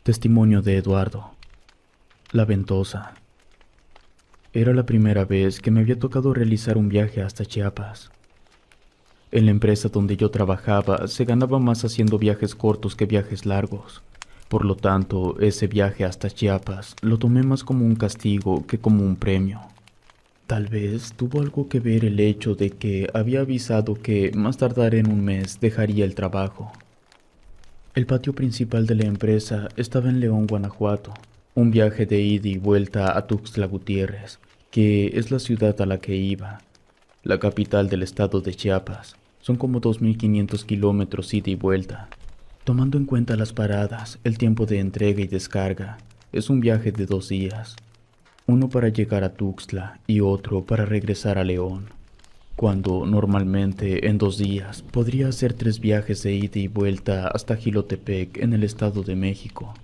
Testimonio de Eduardo. La Ventosa. Era la primera vez que me había tocado realizar un viaje hasta Chiapas. En la empresa donde yo trabajaba se ganaba más haciendo viajes cortos que viajes largos. Por lo tanto, ese viaje hasta Chiapas lo tomé más como un castigo que como un premio. Tal vez tuvo algo que ver el hecho de que había avisado que más tardar en un mes dejaría el trabajo. El patio principal de la empresa estaba en León, Guanajuato, un viaje de ida y vuelta a Tuxtla Gutiérrez, que es la ciudad a la que iba, la capital del estado de Chiapas. Son como 2.500 kilómetros ida y vuelta. Tomando en cuenta las paradas, el tiempo de entrega y descarga, es un viaje de 2 días, uno para llegar a Tuxtla y otro para regresar a León, cuando normalmente en 2 días podría hacer 3 viajes de ida y vuelta hasta Jilotepec en el Estado de México.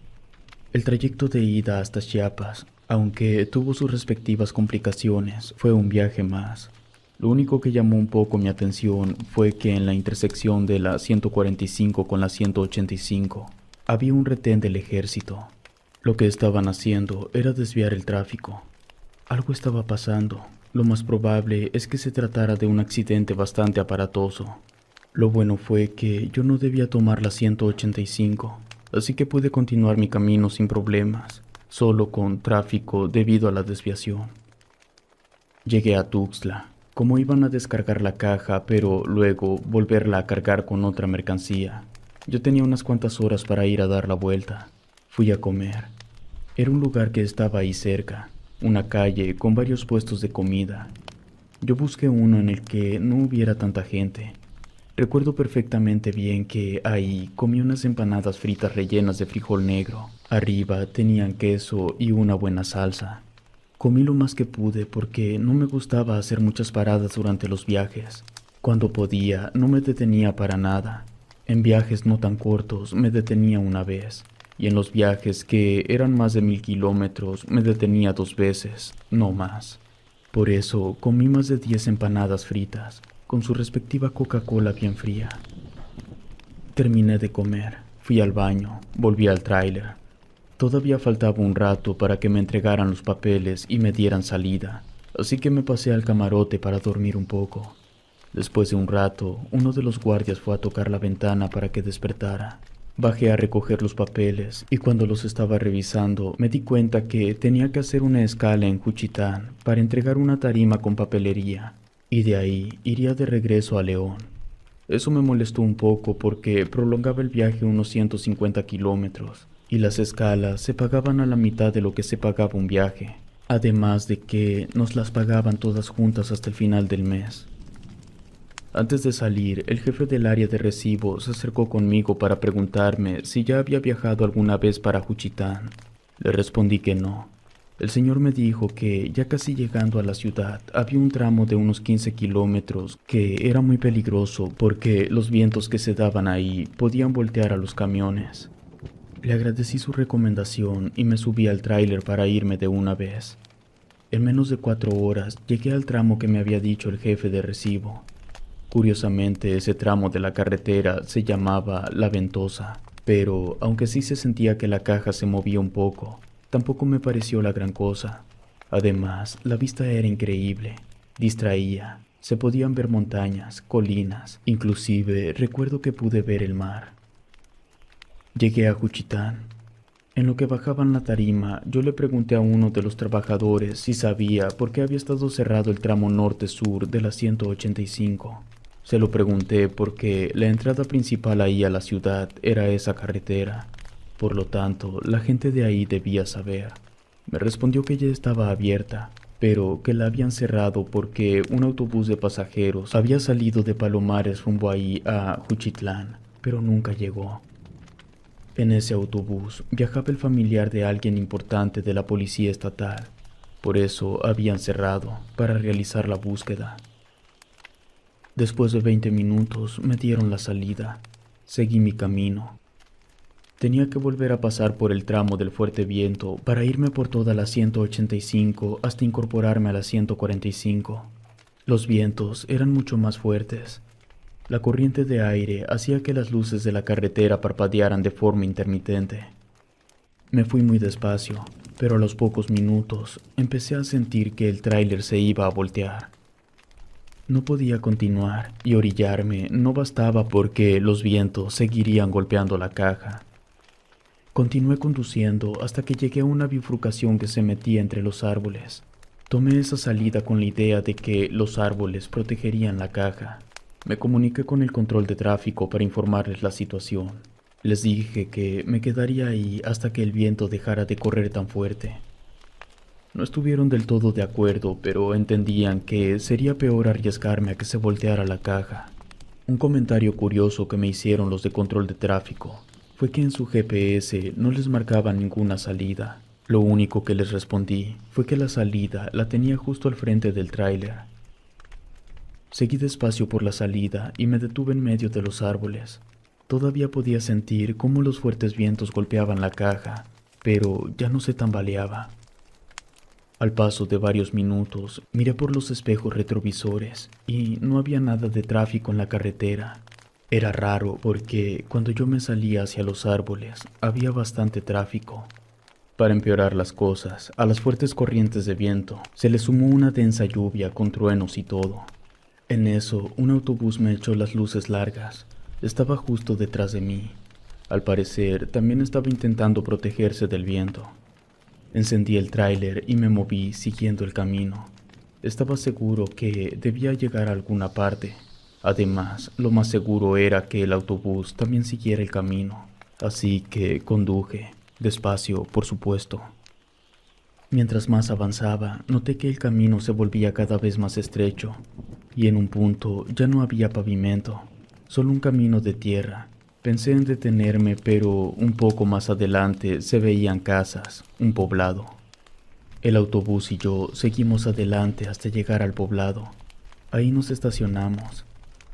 El trayecto de ida hasta Chiapas, aunque tuvo sus respectivas complicaciones, fue un viaje más. Lo único que llamó un poco mi atención fue que en la intersección de la 145 con la 185 había un retén del ejército. Lo que estaban haciendo era desviar el tráfico. Algo estaba pasando. Lo más probable es que se tratara de un accidente bastante aparatoso. Lo bueno fue que yo no debía tomar la 185, así que pude continuar mi camino sin problemas, solo con tráfico debido a la desviación. Llegué a Tuxtla, como iban a descargar la caja, pero luego volverla a cargar con otra mercancía. Yo tenía unas cuantas horas para ir a dar la vuelta. Fui a comer. Era un lugar que estaba ahí cerca, una calle con varios puestos de comida. Yo busqué uno en el que no hubiera tanta gente. Recuerdo perfectamente bien que ahí comí unas empanadas fritas rellenas de frijol negro. Arriba tenían queso y una buena salsa. Comí lo más que pude porque no me gustaba hacer muchas paradas durante los viajes. Cuando podía, no me detenía para nada. En viajes no tan cortos me detenía una vez. Y en los viajes que eran más de 1.000 kilómetros me detenía 2 veces, no más. Por eso comí más de 10 empanadas fritas, con su respectiva Coca-Cola bien fría. Terminé de comer, fui al baño, volví al tráiler. Todavía faltaba un rato para que me entregaran los papeles y me dieran salida, así que me pasé al camarote para dormir un poco. Después de un rato, uno de los guardias fue a tocar la ventana para que despertara. Bajé a recoger los papeles y cuando los estaba revisando me di cuenta que tenía que hacer una escala en Juchitán para entregar una tarima con papelería y de ahí iría de regreso a León. Eso me molestó un poco porque prolongaba el viaje unos 150 kilómetros y las escalas se pagaban a la mitad de lo que se pagaba un viaje, además de que nos las pagaban todas juntas hasta el final del mes. Antes de salir, el jefe del área de recibo se acercó conmigo para preguntarme si ya había viajado alguna vez para Juchitán. Le respondí que no. El señor me dijo que ya casi llegando a la ciudad había un tramo de unos 15 kilómetros que era muy peligroso porque los vientos que se daban ahí podían voltear a los camiones. Le agradecí su recomendación y me subí al tráiler para irme de una vez. En menos de 4 horas llegué al tramo que me había dicho el jefe de recibo. Curiosamente, ese tramo de la carretera se llamaba La Ventosa, pero aunque sí se sentía que la caja se movía un poco, tampoco me pareció la gran cosa. Además, la vista era increíble, distraía, se podían ver montañas, colinas, inclusive recuerdo que pude ver el mar. Llegué a Juchitán. En lo que bajaban la tarima, yo le pregunté a uno de los trabajadores si sabía por qué había estado cerrado el tramo norte-sur de la 185. Se lo pregunté porque la entrada principal ahí a la ciudad era esa carretera. Por lo tanto, la gente de ahí debía saber. Me respondió que ya estaba abierta, pero que la habían cerrado porque un autobús de pasajeros había salido de Palomares rumbo ahí a Juchitlán, pero nunca llegó. En ese autobús viajaba el familiar de alguien importante de la policía estatal. Por eso habían cerrado para realizar la búsqueda. Después de 20 minutos me dieron la salida. Seguí mi camino. Tenía que volver a pasar por el tramo del fuerte viento para irme por toda la 185 hasta incorporarme a la 145. Los vientos eran mucho más fuertes. La corriente de aire hacía que las luces de la carretera parpadearan de forma intermitente. Me fui muy despacio, pero a los pocos minutos empecé a sentir que el tráiler se iba a voltear. No podía continuar y orillarme no bastaba porque los vientos seguirían golpeando la caja. Continué conduciendo hasta que llegué a una bifurcación que se metía entre los árboles. Tomé esa salida con la idea de que los árboles protegerían la caja. Me comuniqué con el control de tráfico para informarles la situación. Les dije que me quedaría ahí hasta que el viento dejara de correr tan fuerte. No estuvieron del todo de acuerdo, pero entendían que sería peor arriesgarme a que se volteara la caja. Un comentario curioso que me hicieron los de control de tráfico fue que en su GPS no les marcaba ninguna salida. Lo único que les respondí fue que la salida la tenía justo al frente del tráiler. Seguí despacio por la salida y me detuve en medio de los árboles. Todavía podía sentir cómo los fuertes vientos golpeaban la caja, pero ya no se tambaleaba. Al paso de varios minutos, miré por los espejos retrovisores y no había nada de tráfico en la carretera. Era raro porque cuando yo me salía hacia los árboles, había bastante tráfico. Para empeorar las cosas, a las fuertes corrientes de viento se le sumó una densa lluvia con truenos y todo. En eso, un autobús me echó las luces largas. Estaba justo detrás de mí. Al parecer, también estaba intentando protegerse del viento. Encendí el tráiler y me moví siguiendo el camino. Estaba seguro que debía llegar a alguna parte. Además, lo más seguro era que el autobús también siguiera el camino. Así que conduje, despacio, por supuesto. Mientras más avanzaba, noté que el camino se volvía cada vez más estrecho, y en un punto ya no había pavimento, solo un camino de tierra. Pensé en detenerme, pero un poco más adelante se veían casas, un poblado. El autobús y yo seguimos adelante hasta llegar al poblado. Ahí nos estacionamos.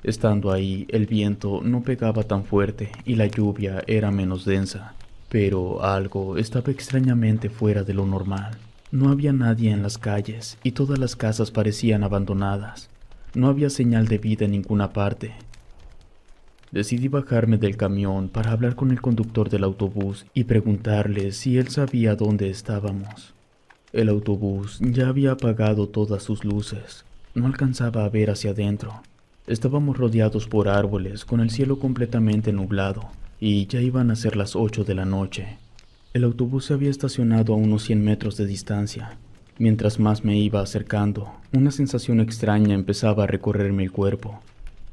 Estando ahí, el viento no pegaba tan fuerte y la lluvia era menos densa, pero algo estaba extrañamente fuera de lo normal. No había nadie en las calles y todas las casas parecían abandonadas. No había señal de vida en ninguna parte. Decidí bajarme del camión para hablar con el conductor del autobús y preguntarle si él sabía dónde estábamos. El autobús ya había apagado todas sus luces. No alcanzaba a ver hacia adentro. Estábamos rodeados por árboles con el cielo completamente nublado y ya iban a ser las 8 de la noche. El autobús se había estacionado a unos 100 metros de distancia. Mientras más me iba acercando, una sensación extraña empezaba a recorrerme el cuerpo.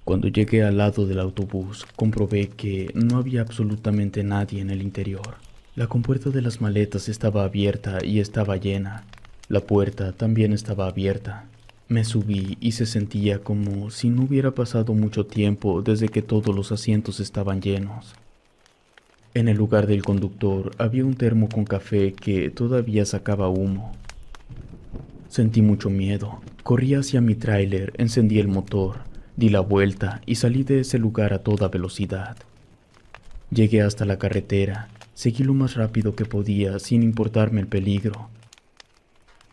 Cuando llegué al lado del autobús, comprobé que no había absolutamente nadie en el interior. La compuerta de las maletas estaba abierta y estaba llena. La puerta también estaba abierta. Me subí y se sentía como si no hubiera pasado mucho tiempo desde que todos los asientos estaban llenos. En el lugar del conductor había un termo con café que todavía sacaba humo. Sentí mucho miedo. Corrí hacia mi tráiler, encendí el motor. Di la vuelta y salí de ese lugar a toda velocidad. Llegué hasta la carretera, seguí lo más rápido que podía sin importarme el peligro.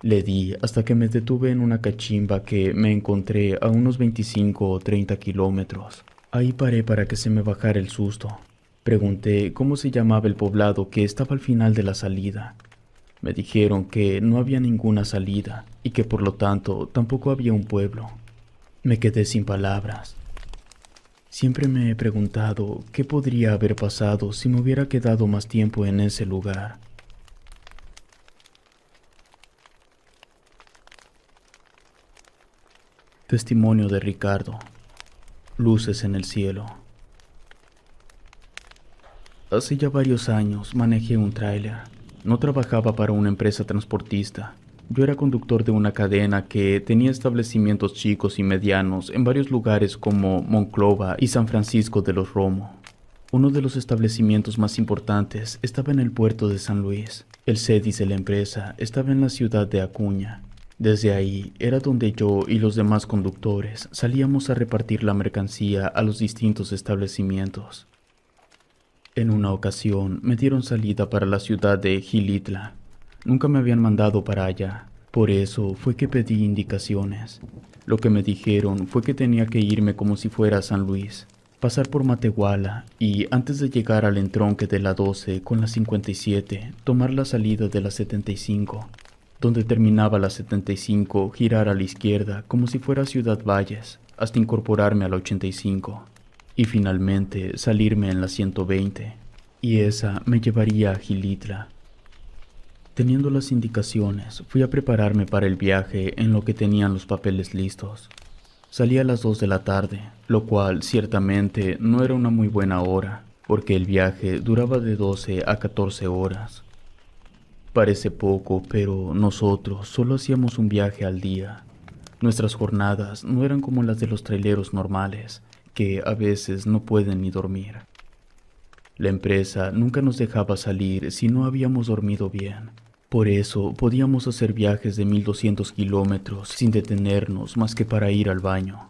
Le di hasta que me detuve en una cachimba que me encontré a unos 25 o 30 kilómetros. Ahí paré para que se me bajara el susto. Pregunté cómo se llamaba el poblado que estaba al final de la salida. Me dijeron que no había ninguna salida y que por lo tanto tampoco había un pueblo. Me quedé sin palabras. Siempre me he preguntado qué podría haber pasado si me hubiera quedado más tiempo en ese lugar. Testimonio de Ricardo. Luces en el cielo. Hace ya varios años manejé un tráiler. No trabajaba para una empresa transportista. Yo era conductor de una cadena que tenía establecimientos chicos y medianos en varios lugares como Monclova y San Francisco de los Romo. Uno de los establecimientos más importantes estaba en el puerto de San Luis. El CEDIS de la empresa estaba en la ciudad de Acuña. Desde ahí era donde yo y los demás conductores salíamos a repartir la mercancía a los distintos establecimientos. En una ocasión me dieron salida para la ciudad de Gilitla. Nunca me habían mandado para allá, por eso fue que pedí indicaciones. Lo que me dijeron fue que tenía que irme como si fuera a San Luis. pasar por Matehuala y, antes de llegar al entronque de la 12 con la 57, tomar la salida de la 75, donde terminaba la 75, girar a la izquierda como si fuera Ciudad Valles, hasta incorporarme a la 85, y finalmente salirme en la 120, y esa me llevaría a Gilitla. Teniendo las indicaciones, fui a prepararme para el viaje en lo que tenían los papeles listos. Salí a las 2 de la tarde, lo cual ciertamente no era una muy buena hora, porque el viaje duraba de 12 a 14 horas. Parece poco, pero nosotros solo hacíamos un viaje al día. Nuestras jornadas no eran como las de los traileros normales, que a veces no pueden ni dormir. La empresa nunca nos dejaba salir si no habíamos dormido bien. Por eso podíamos hacer viajes de 1200 kilómetros sin detenernos más que para ir al baño.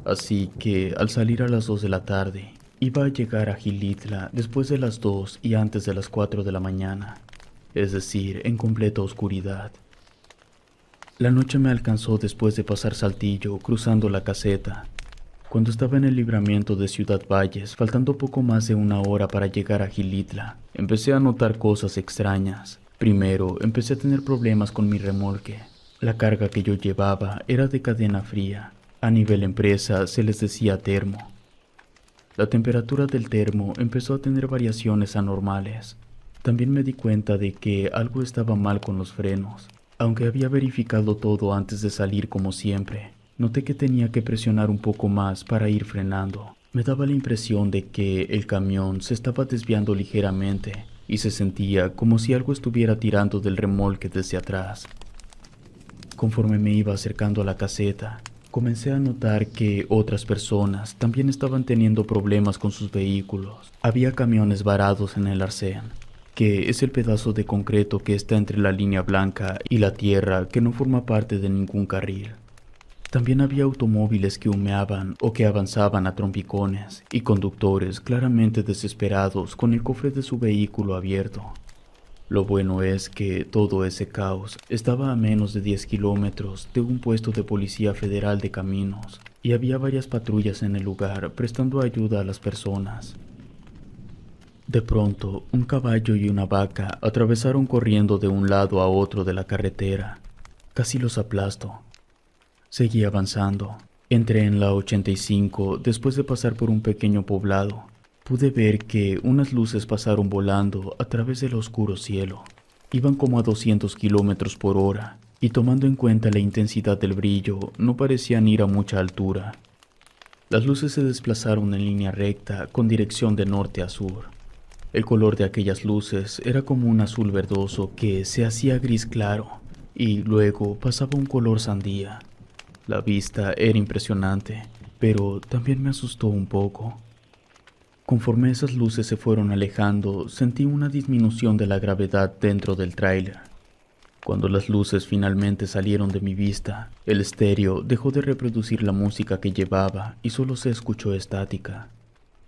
Así que al salir a las 2 de la tarde, iba a llegar a Gilitla después de las 2 y antes de las 4 de la mañana, es decir, en completa oscuridad. La noche me alcanzó después de pasar Saltillo cruzando la caseta. Cuando estaba en el libramiento de Ciudad Valles, faltando poco más de una hora para llegar a Gilitla, empecé a notar cosas extrañas. Primero, empecé a tener problemas con mi remolque. La carga que yo llevaba era de cadena fría. A nivel empresa se les decía termo. La temperatura del termo empezó a tener variaciones anormales. También me di cuenta de que algo estaba mal con los frenos. Aunque había verificado todo antes de salir como siempre, noté que tenía que presionar un poco más para ir frenando. Me daba la impresión de que el camión se estaba desviando ligeramente y se sentía como si algo estuviera tirando del remolque desde atrás. Conforme me iba acercando a la caseta, comencé a notar que otras personas también estaban teniendo problemas con sus vehículos. Había camiones varados en el arcén, que es el pedazo de concreto que está entre la línea blanca y la tierra que no forma parte de ningún carril. También había automóviles que humeaban o que avanzaban a trompicones y conductores claramente desesperados con el cofre de su vehículo abierto. Lo bueno es que todo ese caos estaba a menos de 10 kilómetros de un puesto de Policía Federal de Caminos y había varias patrullas en el lugar prestando ayuda a las personas. De pronto, un caballo y una vaca atravesaron corriendo de un lado a otro de la carretera. Casi los aplasto. Seguí avanzando. Entré en la 85 después de pasar por un pequeño poblado. Pude ver que unas luces pasaron volando a través del oscuro cielo. Iban como a 200 kilómetros por hora, y tomando en cuenta la intensidad del brillo, no parecían ir a mucha altura. Las luces se desplazaron en línea recta con dirección de norte a sur. El color de aquellas luces era como un azul verdoso que se hacía gris claro, y luego pasaba un color sandía. La vista era impresionante, pero también me asustó un poco. Conforme esas luces se fueron alejando, sentí una disminución de la gravedad dentro del tráiler. Cuando las luces finalmente salieron de mi vista, el estéreo dejó de reproducir la música que llevaba y solo se escuchó estática.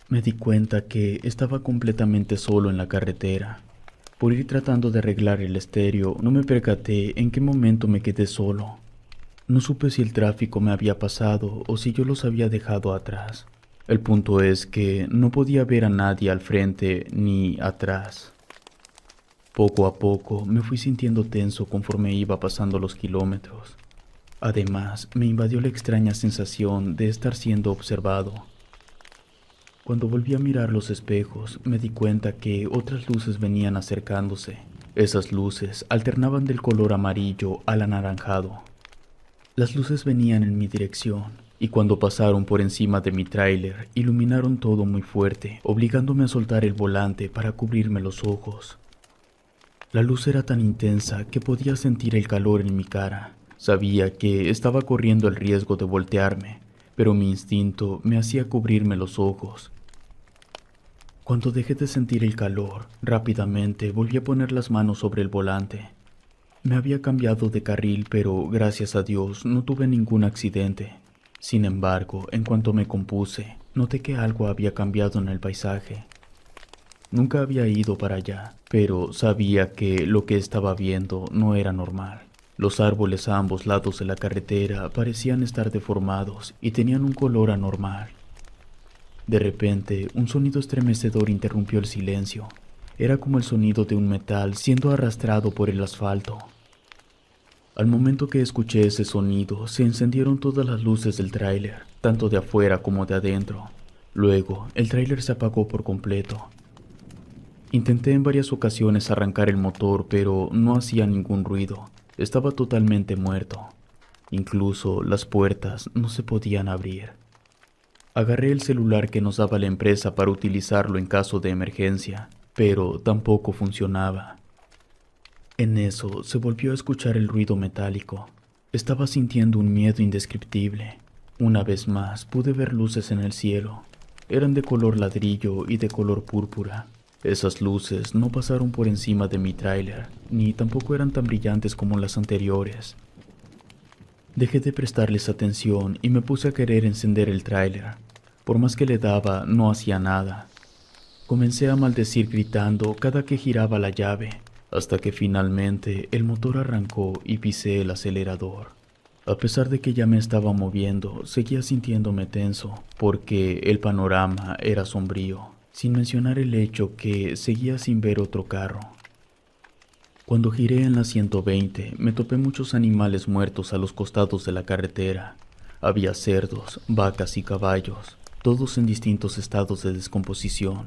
Me di cuenta que estaba completamente solo en la carretera. Por ir tratando de arreglar el estéreo, no me percaté en qué momento me quedé solo. No supe si el tráfico me había pasado o si yo los había dejado atrás. El punto es que no podía ver a nadie al frente ni atrás. Poco a poco me fui sintiendo tenso conforme iba pasando los kilómetros. Además, me invadió la extraña sensación de estar siendo observado. Cuando volví a mirar los espejos, me di cuenta que otras luces venían acercándose. Esas luces alternaban del color amarillo al anaranjado. Las luces venían en mi dirección, y cuando pasaron por encima de mi tráiler, iluminaron todo muy fuerte, obligándome a soltar el volante para cubrirme los ojos. La luz era tan intensa que podía sentir el calor en mi cara. Sabía que estaba corriendo el riesgo de voltearme, pero mi instinto me hacía cubrirme los ojos. Cuando dejé de sentir el calor, rápidamente volví a poner las manos sobre el volante. Me había cambiado de carril, pero gracias a Dios no tuve ningún accidente. Sin embargo, en cuanto me compuse, noté que algo había cambiado en el paisaje. Nunca había ido para allá, pero sabía que lo que estaba viendo no era normal. Los árboles a ambos lados de la carretera parecían estar deformados y tenían un color anormal. De repente, un sonido estremecedor interrumpió el silencio. Era como el sonido de un metal siendo arrastrado por el asfalto. Al momento que escuché ese sonido, se encendieron todas las luces del tráiler, tanto de afuera como de adentro. Luego, el tráiler se apagó por completo. Intenté en varias ocasiones arrancar el motor, pero no hacía ningún ruido. Estaba totalmente muerto. Incluso las puertas no se podían abrir. Agarré el celular que nos daba la empresa para utilizarlo en caso de emergencia, pero tampoco funcionaba. En eso se volvió a escuchar el ruido metálico. Estaba sintiendo un miedo indescriptible. Una vez más pude ver luces en el cielo. Eran de color ladrillo y de color púrpura. Esas luces no pasaron por encima de mi tráiler, ni tampoco eran tan brillantes como las anteriores. Dejé de prestarles atención y me puse a querer encender el tráiler. Por más que le daba, no hacía nada. Comencé a maldecir gritando cada que giraba la llave, hasta que finalmente el motor arrancó y pisé el acelerador. A pesar de que ya me estaba moviendo, seguía sintiéndome tenso, porque el panorama era sombrío, sin mencionar el hecho que seguía sin ver otro carro. Cuando giré en la 120, me topé muchos animales muertos a los costados de la carretera. Había cerdos, vacas y caballos, todos en distintos estados de descomposición.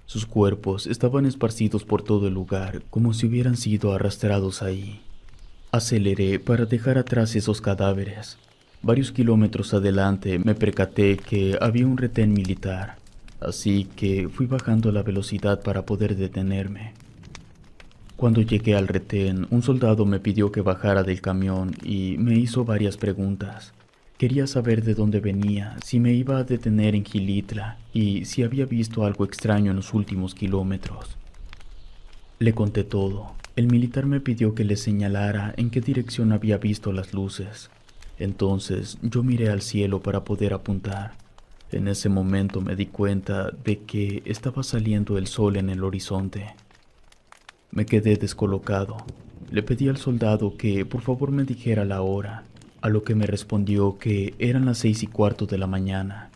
Sus cuerpos estaban esparcidos por todo el lugar, como si hubieran sido arrastrados ahí. Aceleré para dejar atrás esos cadáveres. Varios kilómetros adelante me percaté que había un retén militar, así que fui bajando la velocidad para poder detenerme. Cuando llegué al retén, un soldado me pidió que bajara del camión y me hizo varias preguntas. Quería saber de dónde venía, si me iba a detener en Gilitla y si había visto algo extraño en los últimos kilómetros. Le conté todo. El militar me pidió que le señalara en qué dirección había visto las luces. Entonces yo miré al cielo para poder apuntar. En ese momento me di cuenta de que estaba saliendo el sol en el horizonte. Me quedé descolocado. Le pedí al soldado que por favor me dijera la hora, a lo que me respondió que eran las 6:15 de la mañana.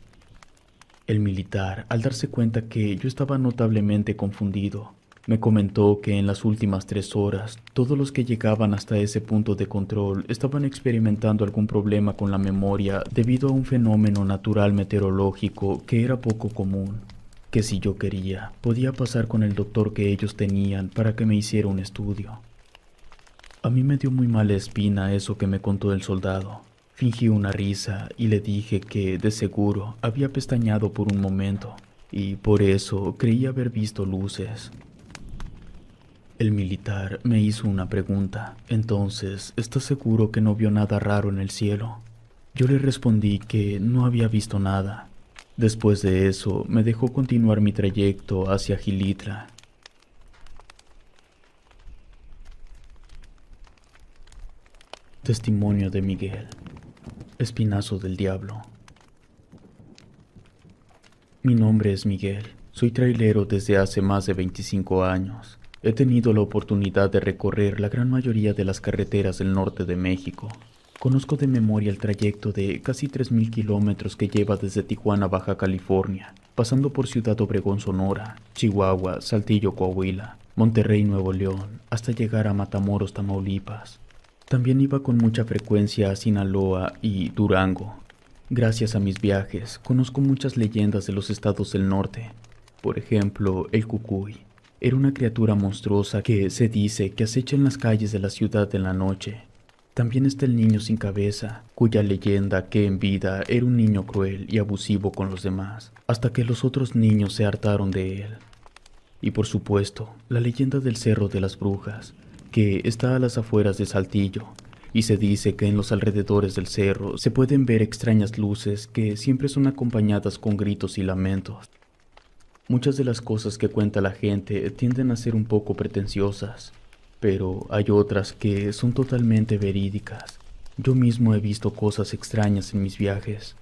El militar, al darse cuenta que yo estaba notablemente confundido, me comentó que en las últimas 3 horas, todos los que llegaban hasta ese punto de control estaban experimentando algún problema con la memoria debido a un fenómeno natural meteorológico que era poco común, que si yo quería, podía pasar con el doctor que ellos tenían para que me hiciera un estudio. A mí me dio muy mala espina eso que me contó el soldado. Fingí una risa y le dije que, de seguro, había pestañeado por un momento, y por eso creí haber visto luces. El militar me hizo una pregunta. Entonces, ¿estás seguro que no vio nada raro en el cielo? Yo le respondí que no había visto nada. Después de eso, me dejó continuar mi trayecto hacia Gilitla. Testimonio de Miguel. Espinazo del diablo. Mi nombre es Miguel. Soy trailero desde hace más de 25 años. He tenido la oportunidad de recorrer la gran mayoría de las carreteras del norte de México. Conozco de memoria el trayecto de casi 3,000 kilómetros que lleva desde Tijuana, Baja California, pasando por Ciudad Obregón, Sonora, Chihuahua, Saltillo, Coahuila, Monterrey, Nuevo León, hasta llegar a Matamoros, Tamaulipas. También iba con mucha frecuencia a Sinaloa y Durango. Gracias a mis viajes, conozco muchas leyendas de los estados del norte. Por ejemplo, el Cucuy. Era una criatura monstruosa que se dice que acecha en las calles de la ciudad en la noche. También está el niño sin cabeza, cuya leyenda que en vida era un niño cruel y abusivo con los demás, hasta que los otros niños se hartaron de él. Y por supuesto, la leyenda del Cerro de las Brujas, que está a las afueras de Saltillo, y se dice que en los alrededores del cerro se pueden ver extrañas luces que siempre son acompañadas con gritos y lamentos. Muchas de las cosas que cuenta la gente tienden a ser un poco pretenciosas, pero hay otras que son totalmente verídicas. Yo mismo he visto cosas extrañas en mis viajes.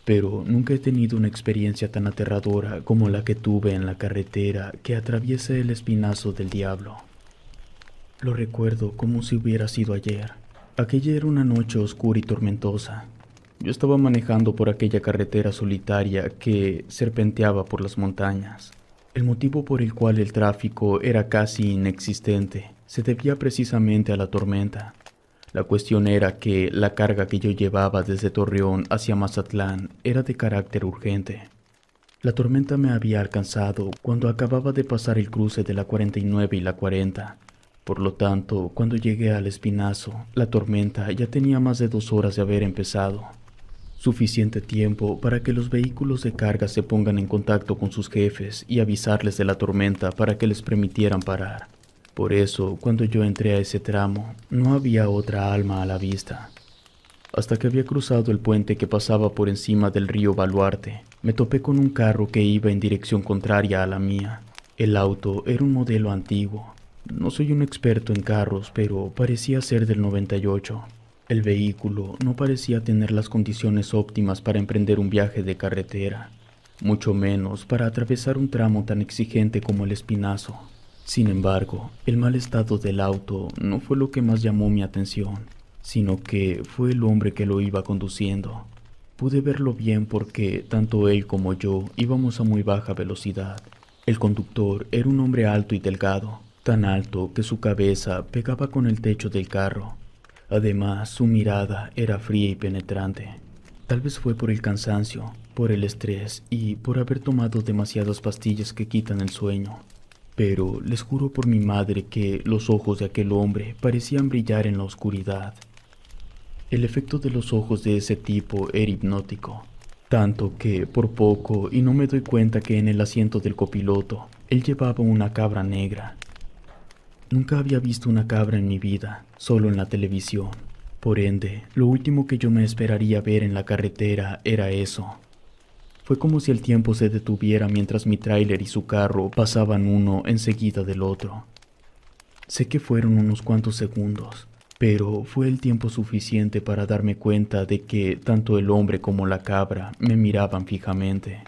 Pero nunca he tenido una experiencia tan aterradora como la que tuve en la carretera que atraviesa el Espinazo del Diablo. Lo recuerdo como si hubiera sido ayer. Aquella era una noche oscura y tormentosa. Yo estaba manejando por aquella carretera solitaria que serpenteaba por las montañas. El motivo por el cual el tráfico era casi inexistente se debía precisamente a la tormenta. La cuestión era que la carga que yo llevaba desde Torreón hacia Mazatlán era de carácter urgente. La tormenta me había alcanzado cuando acababa de pasar el cruce de la 49 y la 40. Por lo tanto, cuando llegué al Espinazo, la tormenta ya tenía más de 2 horas de haber empezado. Suficiente tiempo para que los vehículos de carga se pongan en contacto con sus jefes y avisarles de la tormenta para que les permitieran parar. Por eso, cuando yo entré a ese tramo, no había otra alma a la vista. Hasta que había cruzado el puente que pasaba por encima del río Baluarte, me topé con un carro que iba en dirección contraria a la mía. El auto era un modelo antiguo. No soy un experto en carros, pero parecía ser del 98. El vehículo no parecía tener las condiciones óptimas para emprender un viaje de carretera, mucho menos para atravesar un tramo tan exigente como el Espinazo. Sin embargo, el mal estado del auto no fue lo que más llamó mi atención, sino que fue el hombre que lo iba conduciendo. Pude verlo bien porque tanto él como yo íbamos a muy baja velocidad. El conductor era un hombre alto y delgado, tan alto que su cabeza pegaba con el techo del carro. Además, su mirada era fría y penetrante. Tal vez fue por el cansancio, por el estrés y por haber tomado demasiadas pastillas que quitan el sueño. Pero les juro por mi madre que los ojos de aquel hombre parecían brillar en la oscuridad. El efecto de los ojos de ese tipo era hipnótico, tanto que por poco y no me doy cuenta que en el asiento del copiloto él llevaba una cabra negra. Nunca había visto una cabra en mi vida, solo en la televisión. Por ende, lo último que yo me esperaría ver en la carretera era eso. Fue como si el tiempo se detuviera mientras mi tráiler y su carro pasaban uno enseguida del otro. Sé que fueron unos cuantos segundos, pero fue el tiempo suficiente para darme cuenta de que tanto el hombre como la cabra me miraban fijamente.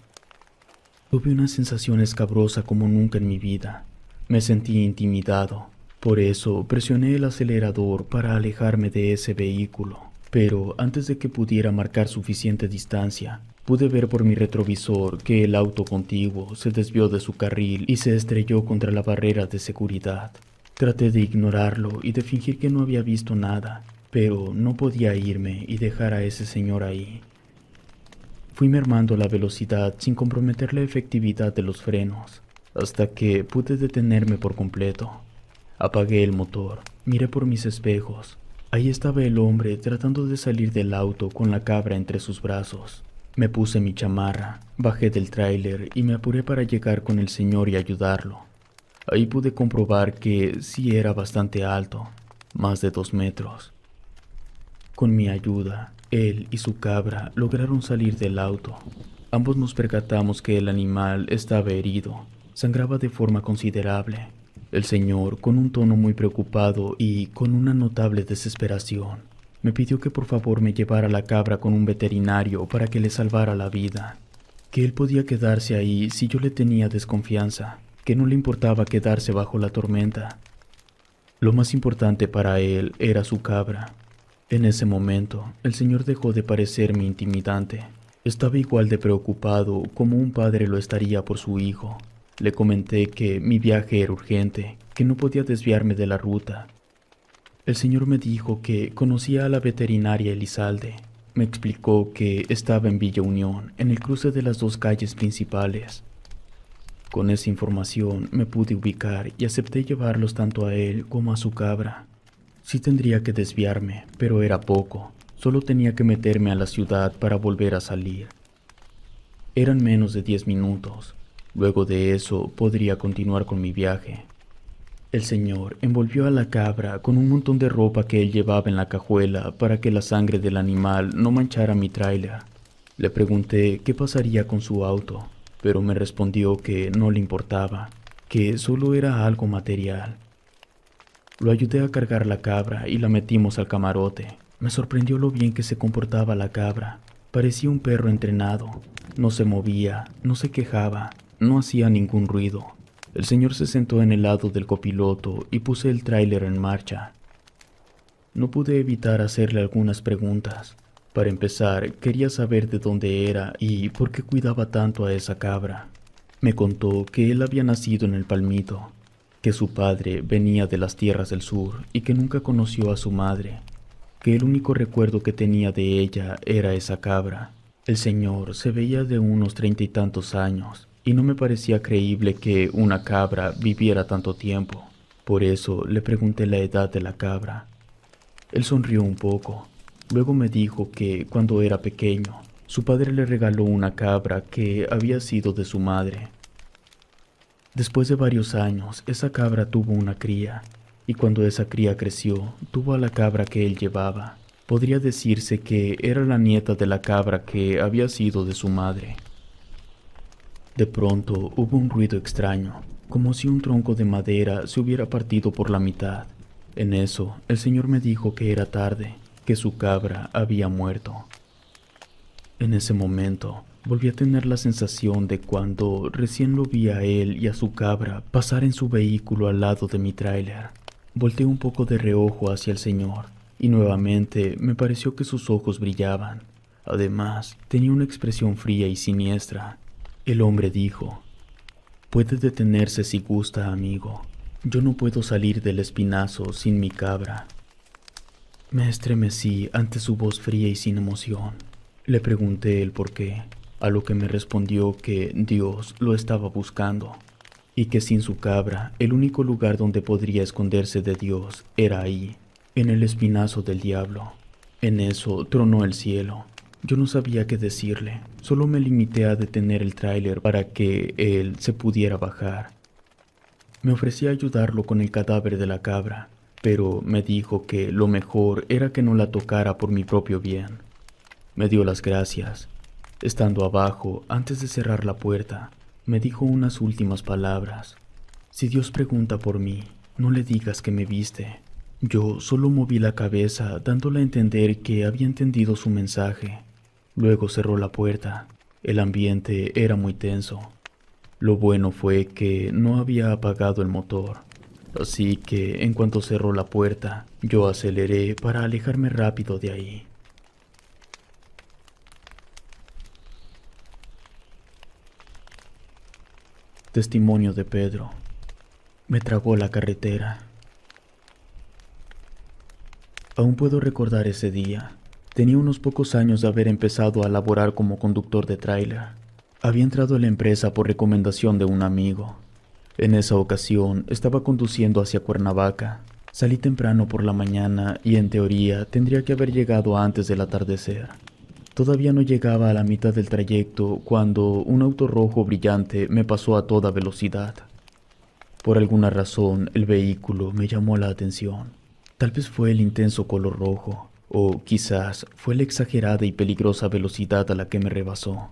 Tuve una sensación escabrosa como nunca en mi vida. Me sentí intimidado. Por eso presioné el acelerador para alejarme de ese vehículo. Pero antes de que pudiera marcar suficiente distancia, pude ver por mi retrovisor que el auto contiguo se desvió de su carril y se estrelló contra la barrera de seguridad. Traté de ignorarlo y de fingir que no había visto nada, pero no podía irme y dejar a ese señor ahí. Fui mermando la velocidad sin comprometer la efectividad de los frenos, hasta que pude detenerme por completo. Apagué el motor, miré por mis espejos. Ahí estaba el hombre tratando de salir del auto con la cabra entre sus brazos. Me puse mi chamarra, bajé del tráiler y me apuré para llegar con el señor y ayudarlo. Ahí pude comprobar que sí era bastante alto, más de 2 metros. Con mi ayuda, él y su cabra lograron salir del auto. Ambos nos percatamos que el animal estaba herido, sangraba de forma considerable. El señor, con un tono muy preocupado y con una notable desesperación, me pidió que por favor me llevara la cabra con un veterinario para que le salvara la vida, que él podía quedarse ahí si yo le tenía desconfianza, que no le importaba quedarse bajo la tormenta. Lo más importante para él era su cabra. En ese momento, el señor dejó de parecerme intimidante. Estaba igual de preocupado como un padre lo estaría por su hijo. Le comenté que mi viaje era urgente, que no podía desviarme de la ruta. El señor me dijo que conocía a la veterinaria Elizalde. Me explicó que estaba en Villa Unión, en el cruce de las 2 calles principales. Con esa información me pude ubicar y acepté llevarlos tanto a él como a su cabra. Sí tendría que desviarme, pero era poco. Solo tenía que meterme a la ciudad para volver a salir. Eran menos de 10 minutos. Luego de eso podría continuar con mi viaje. El señor envolvió a la cabra con un montón de ropa que él llevaba en la cajuela para que la sangre del animal no manchara mi tráiler. Le pregunté qué pasaría con su auto, pero me respondió que no le importaba, que solo era algo material. Lo ayudé a cargar la cabra y la metimos al camarote. Me sorprendió lo bien que se comportaba la cabra. Parecía un perro entrenado. No se movía, no se quejaba. No hacía ningún ruido. El señor se sentó en el lado del copiloto y puse el tráiler en marcha. No pude evitar hacerle algunas preguntas. Para empezar, quería saber de dónde era y por qué cuidaba tanto a esa cabra. Me contó que él había nacido en el Palmito, que su padre venía de las tierras del sur y que nunca conoció a su madre, que el único recuerdo que tenía de ella era esa cabra. El señor se veía de unos 30 y tantos años y no me parecía creíble que una cabra viviera tanto tiempo. Por eso le pregunté la edad de la cabra. Él sonrió un poco. Luego me dijo que cuando era pequeño, su padre le regaló una cabra que había sido de su madre. Después de varios años, esa cabra tuvo una cría, y cuando esa cría creció, tuvo a la cabra que él llevaba. Podría decirse que era la nieta de la cabra que había sido de su madre. De pronto hubo un ruido extraño, como si un tronco de madera se hubiera partido por la mitad. En eso, el señor me dijo que era tarde, que su cabra había muerto. En ese momento, volví a tener la sensación de cuando recién lo vi a él y a su cabra pasar en su vehículo al lado de mi tráiler. Volteé un poco de reojo hacia el señor, y nuevamente me pareció que sus ojos brillaban. Además, tenía una expresión fría y siniestra. El hombre dijo: «Puede detenerse si gusta, amigo. Yo no puedo salir del espinazo sin mi cabra». Me estremecí ante su voz fría y sin emoción. Le pregunté el por qué, a lo que me respondió que Dios lo estaba buscando, y que sin su cabra, el único lugar donde podría esconderse de Dios era ahí, en el espinazo del diablo. En eso tronó el cielo. Yo no sabía qué decirle, solo me limité a detener el tráiler para que él se pudiera bajar. Me ofrecí a ayudarlo con el cadáver de la cabra, pero me dijo que lo mejor era que no la tocara por mi propio bien. Me dio las gracias. Estando abajo, antes de cerrar la puerta, me dijo unas últimas palabras. «Si Dios pregunta por mí, no le digas que me viste». Yo solo moví la cabeza, dándole a entender que había entendido su mensaje. Luego cerró la puerta. El ambiente era muy tenso. Lo bueno fue que no había apagado el motor, así que en cuanto cerró la puerta, yo aceleré para alejarme rápido de ahí. Testimonio de Pedro. Me tragó la carretera. Aún puedo recordar ese día. Tenía unos pocos años de haber empezado a laborar como conductor de tráiler. Había entrado a la empresa por recomendación de un amigo. En esa ocasión estaba conduciendo hacia Cuernavaca. Salí temprano por la mañana y en teoría tendría que haber llegado antes del atardecer. Todavía no llegaba a la mitad del trayecto cuando un auto rojo brillante me pasó a toda velocidad. Por alguna razón el vehículo me llamó la atención. Tal vez fue el intenso color rojo, o quizás fue la exagerada y peligrosa velocidad a la que me rebasó.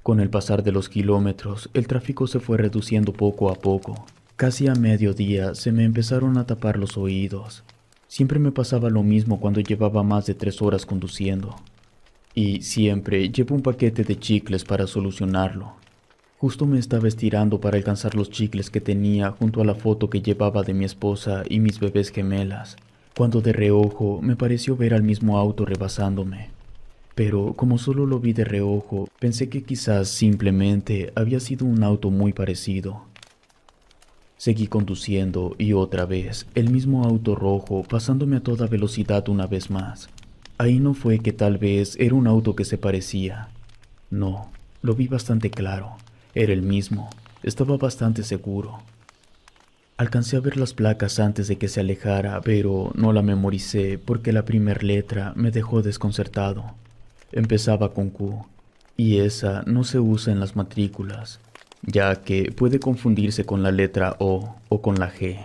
Con el pasar de los kilómetros, el tráfico se fue reduciendo poco a poco. Casi a mediodía se me empezaron a tapar los oídos. Siempre me pasaba lo mismo cuando llevaba más de 3 horas conduciendo. Y siempre llevo un paquete de chicles para solucionarlo. Justo me estaba estirando para alcanzar los chicles que tenía junto a la foto que llevaba de mi esposa y mis bebés gemelas, cuando de reojo me pareció ver al mismo auto rebasándome. Pero como solo lo vi de reojo, pensé que quizás simplemente había sido un auto muy parecido. Seguí conduciendo y otra vez el mismo auto rojo pasándome a toda velocidad una vez más. Ahí no fue que tal vez era un auto que se parecía. No, lo vi bastante claro. Era el mismo. Estaba bastante seguro. Alcancé a ver las placas antes de que se alejara, pero no la memoricé porque la primera letra me dejó desconcertado. Empezaba con Q, y esa no se usa en las matrículas, ya que puede confundirse con la letra O con la G.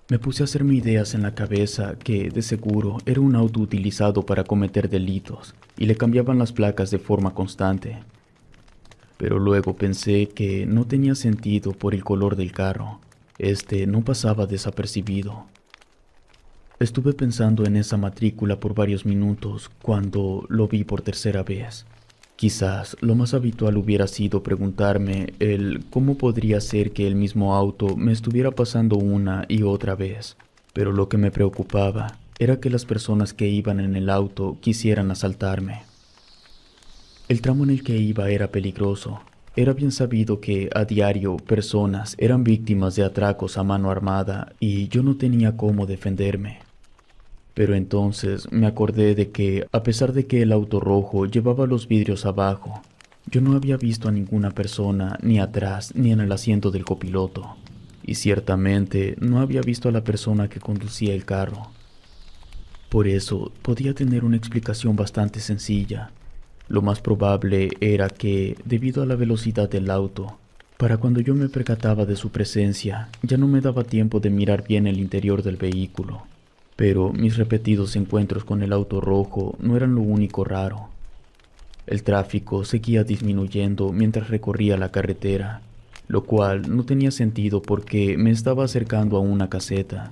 Me puse a hacerme ideas en la cabeza que, de seguro, era un auto utilizado para cometer delitos, y le cambiaban las placas de forma constante. Pero luego pensé que no tenía sentido por el color del carro. Este no pasaba desapercibido. Estuve pensando en esa matrícula por varios minutos cuando lo vi por tercera vez. Quizás lo más habitual hubiera sido preguntarme el cómo podría ser que el mismo auto me estuviera pasando una y otra vez, pero lo que me preocupaba era que las personas que iban en el auto quisieran asaltarme. El tramo en el que iba era peligroso. Era bien sabido que a diario personas eran víctimas de atracos a mano armada y yo no tenía cómo defenderme. Pero entonces me acordé de que, a pesar de que el auto rojo llevaba los vidrios abajo, yo no había visto a ninguna persona ni atrás ni en el asiento del copiloto. Y ciertamente no había visto a la persona que conducía el carro. Por eso podía tener una explicación bastante sencilla. Lo más probable era que, debido a la velocidad del auto, para cuando yo me percataba de su presencia, ya no me daba tiempo de mirar bien el interior del vehículo. Pero mis repetidos encuentros con el auto rojo no eran lo único raro. El tráfico seguía disminuyendo mientras recorría la carretera, lo cual no tenía sentido porque me estaba acercando a una caseta.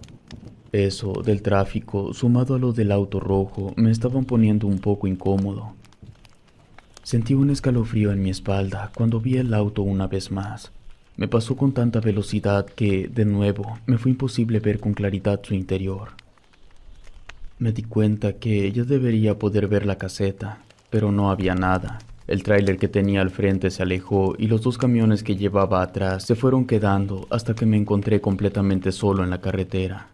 Eso del tráfico, sumado a lo del auto rojo, me estaban poniendo un poco incómodo. Sentí un escalofrío en mi espalda cuando vi el auto una vez más. Me pasó con tanta velocidad que, de nuevo, me fue imposible ver con claridad su interior. Me di cuenta que ya debería poder ver la caseta, pero no había nada. El tráiler que tenía al frente se alejó y los dos camiones que llevaba atrás se fueron quedando hasta que me encontré completamente solo en la carretera.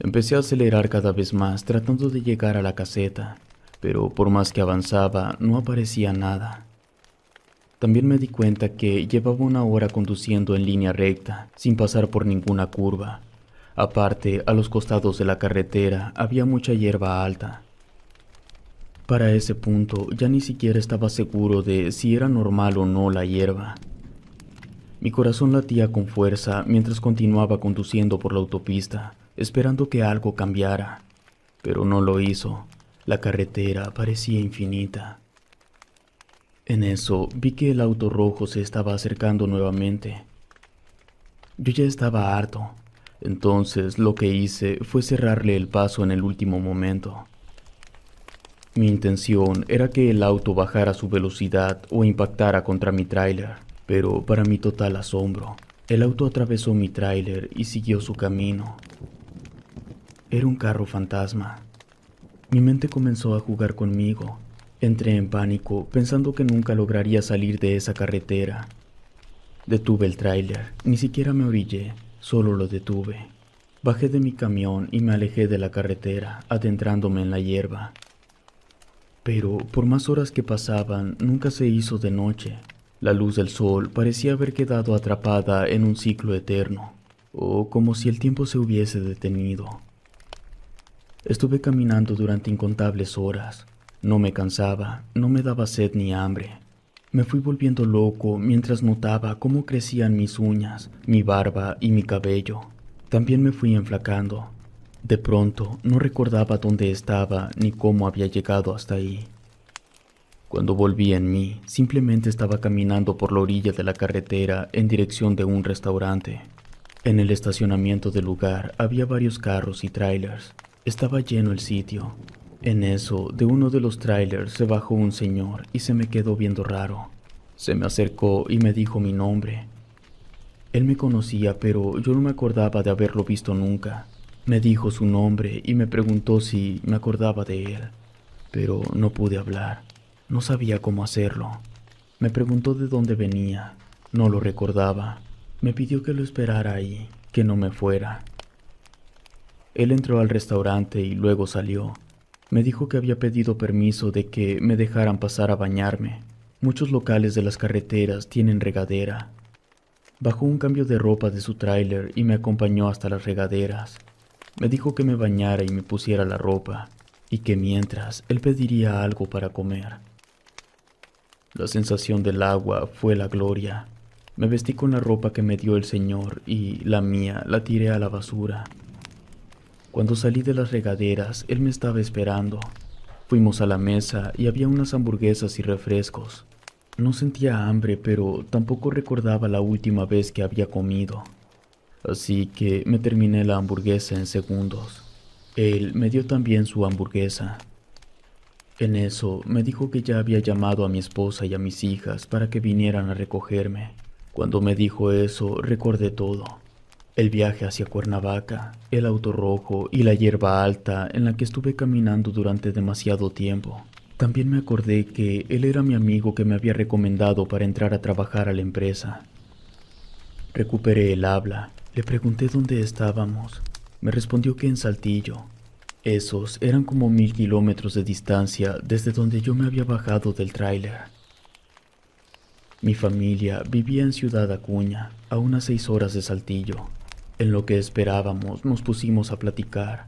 Empecé a acelerar cada vez más tratando de llegar a la caseta, pero por más que avanzaba no aparecía nada. También me di cuenta que llevaba una hora conduciendo en línea recta, sin pasar por ninguna curva. Aparte, a los costados de la carretera había mucha hierba alta. Para ese punto ya ni siquiera estaba seguro de si era normal o no la hierba. Mi corazón latía con fuerza mientras continuaba conduciendo por la autopista, esperando que algo cambiara, pero no lo hizo. La carretera parecía infinita. En eso vi que el auto rojo se estaba acercando nuevamente. Yo ya estaba harto, entonces lo que hice fue cerrarle el paso en el último momento. Mi intención era que el auto bajara su velocidad o impactara contra mi tráiler, pero para mi total asombro, el auto atravesó mi tráiler y siguió su camino. Era un carro fantasma. Mi mente comenzó a jugar conmigo. Entré en pánico, pensando que nunca lograría salir de esa carretera. Detuve el tráiler, ni siquiera me orillé, solo lo detuve. Bajé de mi camión y me alejé de la carretera, adentrándome en la hierba. Pero por más horas que pasaban, nunca se hizo de noche. La luz del sol parecía haber quedado atrapada en un ciclo eterno, o como si el tiempo se hubiese detenido. Estuve caminando durante incontables horas. No me cansaba, no me daba sed ni hambre. Me fui volviendo loco mientras notaba cómo crecían mis uñas, mi barba y mi cabello. También me fui enflacando. De pronto no recordaba dónde estaba ni cómo había llegado hasta ahí. Cuando volví en mí, simplemente estaba caminando por la orilla de la carretera en dirección de un restaurante. En el estacionamiento del lugar había varios carros y trailers. Estaba lleno el sitio. En eso, de uno de los trailers se bajó un señor y se me quedó viendo raro. Se me acercó y me dijo mi nombre. Él me conocía, pero yo no me acordaba de haberlo visto nunca. Me dijo su nombre y me preguntó si me acordaba de él, pero no pude hablar. No sabía cómo hacerlo. Me preguntó de dónde venía. No lo recordaba. Me pidió que lo esperara ahí, que no me fuera. Él entró al restaurante y luego salió. Me dijo que había pedido permiso de que me dejaran pasar a bañarme. Muchos locales de las carreteras tienen regadera. Bajó un cambio de ropa de su tráiler y me acompañó hasta las regaderas. Me dijo que me bañara y me pusiera la ropa, y que mientras él pediría algo para comer. La sensación del agua fue la gloria. Me vestí con la ropa que me dio el señor y la mía la tiré a la basura. Cuando salí de las regaderas, él me estaba esperando. Fuimos a la mesa y había unas hamburguesas y refrescos. No sentía hambre, pero tampoco recordaba la última vez que había comido. Así que me terminé la hamburguesa en segundos. Él me dio también su hamburguesa. En eso me dijo que ya había llamado a mi esposa y a mis hijas para que vinieran a recogerme. Cuando me dijo eso, recordé todo. El viaje hacia Cuernavaca, el auto rojo y la hierba alta en la que estuve caminando durante demasiado tiempo. También me acordé que él era mi amigo que me había recomendado para entrar a trabajar a la empresa. Recuperé el habla, le pregunté dónde estábamos. Me respondió que en Saltillo. Esos eran como 1000 kilómetros de distancia desde donde yo me había bajado del tráiler. Mi familia vivía en Ciudad Acuña, a unas 6 horas de Saltillo. En lo que esperábamos nos pusimos a platicar.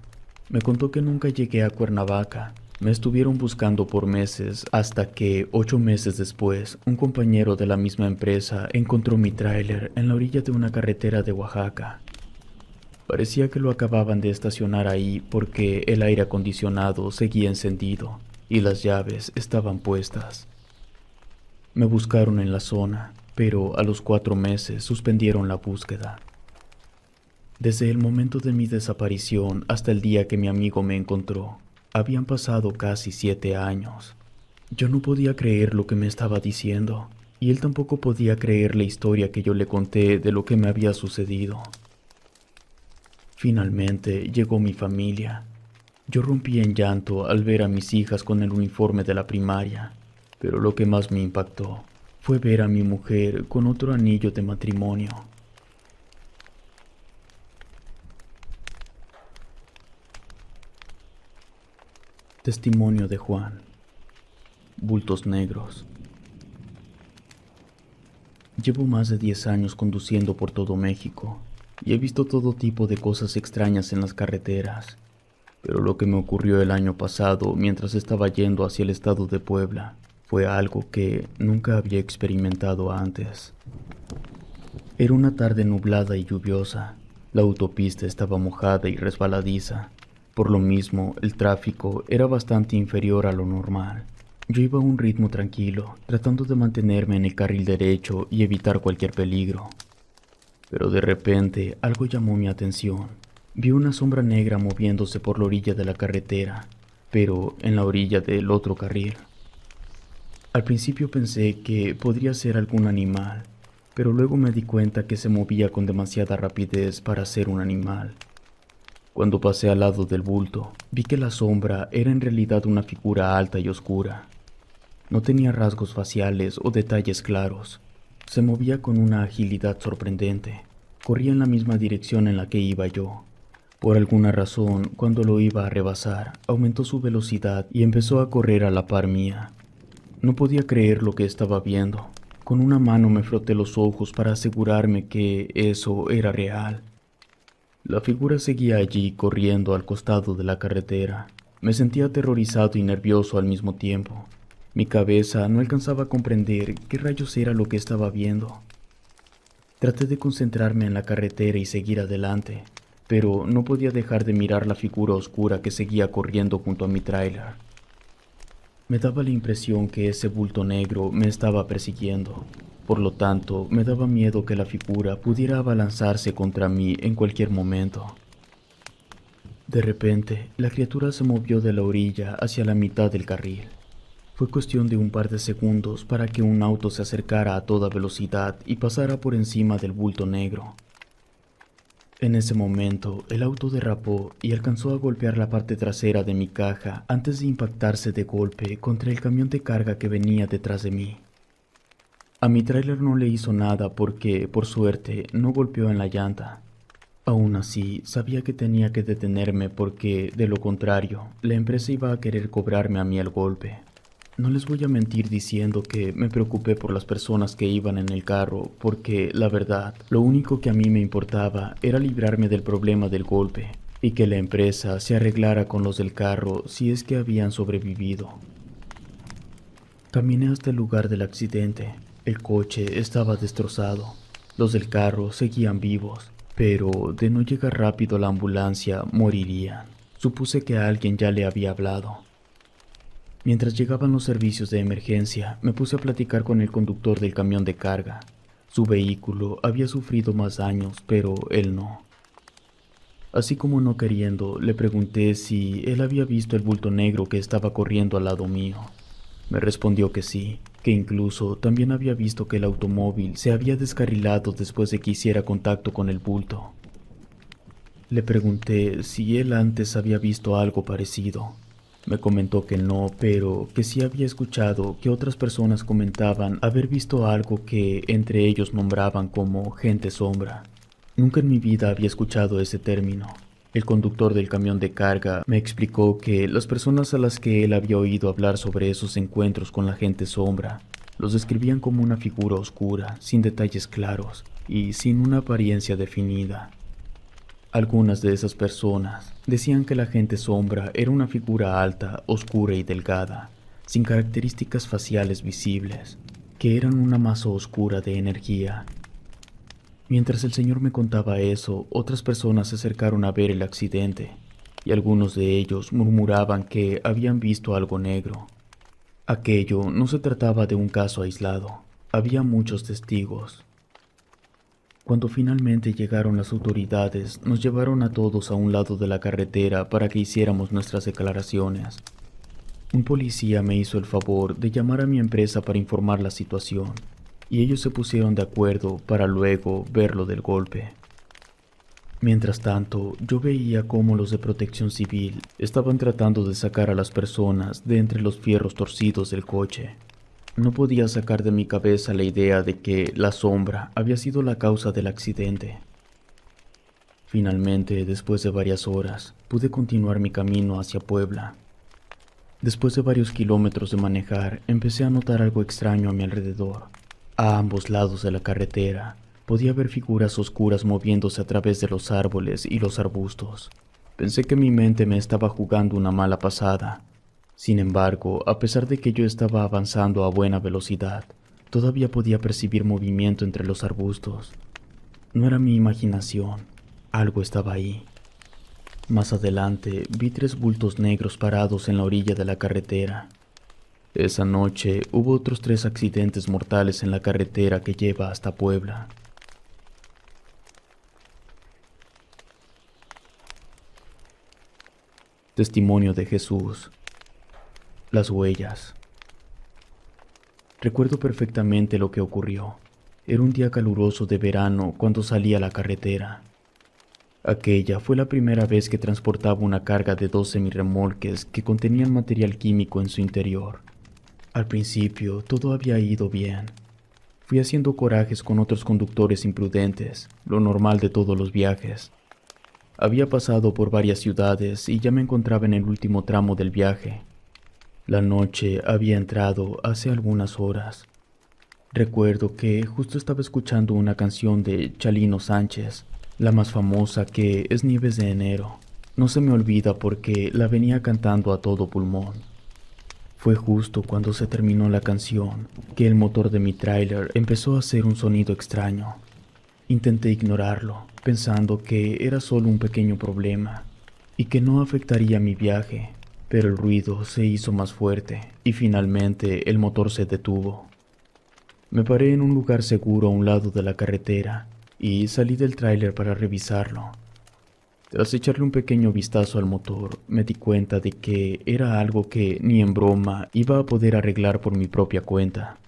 Me contó que nunca llegué a Cuernavaca. Me estuvieron buscando por meses hasta que, 8 meses después, un compañero de la misma empresa encontró mi tráiler en la orilla de una carretera de Oaxaca. Parecía que lo acababan de estacionar ahí porque el aire acondicionado seguía encendido y las llaves estaban puestas. Me buscaron en la zona, pero a los 4 meses suspendieron la búsqueda. Desde el momento de mi desaparición hasta el día que mi amigo me encontró, habían pasado casi 7 años. Yo no podía creer lo que me estaba diciendo, y él tampoco podía creer la historia que yo le conté de lo que me había sucedido. Finalmente llegó mi familia. Yo rompí en llanto al ver a mis hijas con el uniforme de la primaria, pero lo que más me impactó fue ver a mi mujer con otro anillo de matrimonio. Testimonio de Juan. Bultos negros. Llevo más de 10 años conduciendo por todo México y he visto todo tipo de cosas extrañas en las carreteras, pero lo que me ocurrió el año pasado mientras estaba yendo hacia el estado de Puebla fue algo que nunca había experimentado antes. Era una tarde nublada y lluviosa. La autopista estaba mojada y resbaladiza. Por lo mismo, el tráfico era bastante inferior a lo normal. Yo iba a un ritmo tranquilo, tratando de mantenerme en el carril derecho y evitar cualquier peligro. Pero de repente, algo llamó mi atención. Vi una sombra negra moviéndose por la orilla de la carretera, pero en la orilla del otro carril. Al principio pensé que podría ser algún animal, pero luego me di cuenta que se movía con demasiada rapidez para ser un animal. Cuando pasé al lado del bulto, vi que la sombra era en realidad una figura alta y oscura. No tenía rasgos faciales o detalles claros. Se movía con una agilidad sorprendente. Corría en la misma dirección en la que iba yo. Por alguna razón, cuando lo iba a rebasar, aumentó su velocidad y empezó a correr a la par mía. No podía creer lo que estaba viendo. Con una mano me froté los ojos para asegurarme que eso era real. La figura seguía allí corriendo al costado de la carretera. Me sentía aterrorizado y nervioso al mismo tiempo. Mi cabeza no alcanzaba a comprender qué rayos era lo que estaba viendo. Traté de concentrarme en la carretera y seguir adelante, pero no podía dejar de mirar la figura oscura que seguía corriendo junto a mi tráiler. Me daba la impresión que ese bulto negro me estaba persiguiendo. Por lo tanto, me daba miedo que la figura pudiera abalanzarse contra mí en cualquier momento. De repente, la criatura se movió de la orilla hacia la mitad del carril. Fue cuestión de un par de segundos para que un auto se acercara a toda velocidad y pasara por encima del bulto negro. En ese momento, el auto derrapó y alcanzó a golpear la parte trasera de mi caja antes de impactarse de golpe contra el camión de carga que venía detrás de mí. A mi tráiler no le hizo nada porque, por suerte, no golpeó en la llanta. Aún así, sabía que tenía que detenerme porque, de lo contrario, la empresa iba a querer cobrarme a mí el golpe. No les voy a mentir diciendo que me preocupé por las personas que iban en el carro porque, la verdad, lo único que a mí me importaba era librarme del problema del golpe y que la empresa se arreglara con los del carro si es que habían sobrevivido. Caminé hasta el lugar del accidente. El coche estaba destrozado. Los del carro seguían vivos, pero de no llegar rápido a la ambulancia morirían. Supuse que a alguien ya le había hablado. Mientras llegaban los servicios de emergencia, me puse a platicar con el conductor del camión de carga. Su vehículo había sufrido más daños, pero él no. Así como no queriendo, le pregunté si él había visto el bulto negro que estaba corriendo al lado mío. Me respondió que sí, que incluso también había visto que el automóvil se había descarrilado después de que hiciera contacto con el bulto. Le pregunté si él antes había visto algo parecido. Me comentó que no, pero que sí había escuchado que otras personas comentaban haber visto algo que entre ellos nombraban como gente sombra. Nunca en mi vida había escuchado ese término. El conductor del camión de carga me explicó que las personas a las que él había oído hablar sobre esos encuentros con la gente sombra los describían como una figura oscura, sin detalles claros y sin una apariencia definida. Algunas de esas personas decían que la gente sombra era una figura alta, oscura y delgada, sin características faciales visibles, que eran una masa oscura de energía. Mientras el señor me contaba eso, otras personas se acercaron a ver el accidente, y algunos de ellos murmuraban que habían visto algo negro. Aquello no se trataba de un caso aislado, había muchos testigos. Cuando finalmente llegaron las autoridades, nos llevaron a todos a un lado de la carretera para que hiciéramos nuestras declaraciones. Un policía me hizo el favor de llamar a mi empresa para informar la situación, y ellos se pusieron de acuerdo para luego ver lo del golpe. Mientras tanto, yo veía cómo los de Protección Civil estaban tratando de sacar a las personas de entre los fierros torcidos del coche. No podía sacar de mi cabeza la idea de que la sombra había sido la causa del accidente. Finalmente, después de varias horas, pude continuar mi camino hacia Puebla. Después de varios kilómetros de manejar, empecé a notar algo extraño a mi alrededor. A ambos lados de la carretera, podía ver figuras oscuras moviéndose a través de los árboles y los arbustos. Pensé que mi mente me estaba jugando una mala pasada. Sin embargo, a pesar de que yo estaba avanzando a buena velocidad, todavía podía percibir movimiento entre los arbustos. No era mi imaginación, algo estaba ahí. Más adelante, vi 3 bultos negros parados en la orilla de la carretera. Esa noche hubo otros 3 accidentes mortales en la carretera que lleva hasta Puebla. Testimonio de Jesús. Las huellas. Recuerdo perfectamente lo que ocurrió. Era un día caluroso de verano cuando salí a la carretera. Aquella fue la primera vez que transportaba una carga de 2 semirremolques que contenían material químico en su interior. Al principio todo había ido bien. Fui haciendo corajes con otros conductores imprudentes, lo normal de todos los viajes. Había pasado por varias ciudades y ya me encontraba en el último tramo del viaje. La noche había entrado hace algunas horas. Recuerdo que justo estaba escuchando una canción de Chalino Sánchez, la más famosa, que es Nieves de Enero. No se me olvida porque la venía cantando a todo pulmón. Fue justo cuando se terminó la canción que el motor de mi tráiler empezó a hacer un sonido extraño. Intenté ignorarlo, pensando que era solo un pequeño problema y que no afectaría mi viaje. Pero el ruido se hizo más fuerte y finalmente el motor se detuvo. Me paré en un lugar seguro a un lado de la carretera y salí del tráiler para revisarlo. Tras echarle un pequeño vistazo al motor, me di cuenta de que era algo que ni en broma iba a poder arreglar por mi propia cuenta.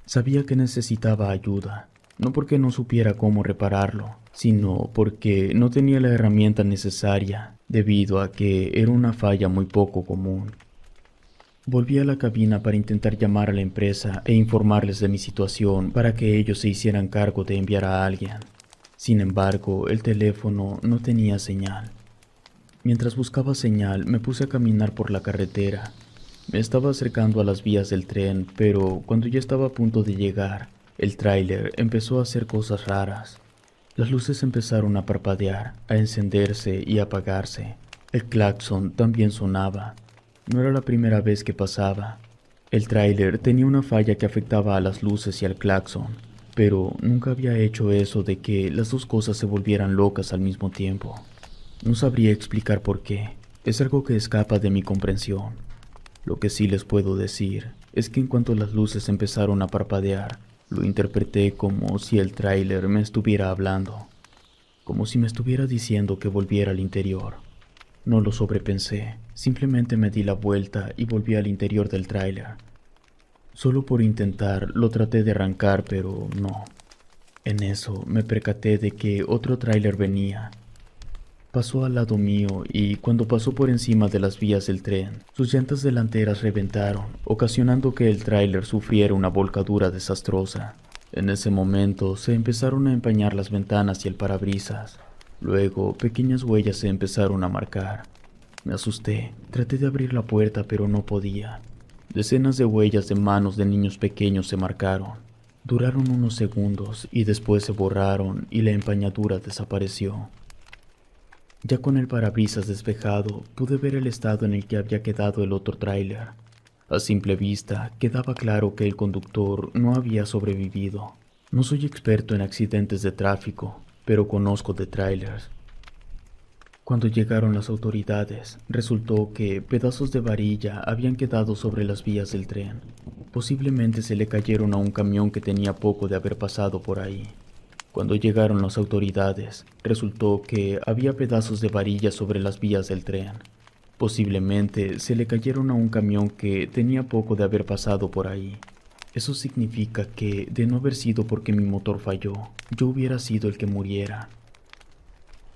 Sabía que necesitaba ayuda, no porque no supiera cómo repararlo, sino porque no tenía la herramienta necesaria, debido a que era una falla muy poco común. Volví a la cabina para intentar llamar a la empresa e informarles de mi situación para que ellos se hicieran cargo de enviar a alguien. Sin embargo, el teléfono no tenía señal. Mientras buscaba señal, me puse a caminar por la carretera. Me estaba acercando a las vías del tren, pero cuando ya estaba a punto de llegar, el tráiler empezó a hacer cosas raras. Las luces empezaron a parpadear, a encenderse y a apagarse. El claxon también sonaba. No era la primera vez que pasaba. El tráiler tenía una falla que afectaba a las luces y al claxon, pero nunca había hecho eso de que las dos cosas se volvieran locas al mismo tiempo. No sabría explicar por qué. Es algo que escapa de mi comprensión. Lo que sí les puedo decir es que en cuanto las luces empezaron a parpadear, lo interpreté como si el tráiler me estuviera hablando, como si me estuviera diciendo que volviera al interior. No lo sobrepensé, simplemente me di la vuelta y volví al interior del tráiler. Solo por intentar lo traté de arrancar, pero no. En eso me percaté de que otro tráiler venía. Pasó al lado mío y cuando pasó por encima de las vías del tren, sus llantas delanteras reventaron, ocasionando que el tráiler sufriera una volcadura desastrosa. En ese momento se empezaron a empañar las ventanas y el parabrisas. Luego, pequeñas huellas se empezaron a marcar. Me asusté, traté de abrir la puerta pero no podía. Decenas de huellas de manos de niños pequeños se marcaron. Duraron unos segundos y después se borraron y la empañadura desapareció. Ya con el parabrisas despejado, pude ver el estado en el que había quedado el otro tráiler. A simple vista, quedaba claro que el conductor no había sobrevivido. No soy experto en accidentes de tráfico, pero conozco de tráilers. Cuando llegaron las autoridades, resultó que pedazos de varilla habían quedado sobre las vías del tren. Posiblemente se le cayeron a un camión que tenía poco de haber pasado por ahí. Cuando llegaron las autoridades, resultó que había pedazos de varilla sobre las vías del tren. Posiblemente se le cayeron a un camión que tenía poco de haber pasado por ahí. Eso significa que, de no haber sido porque mi motor falló, yo hubiera sido el que muriera.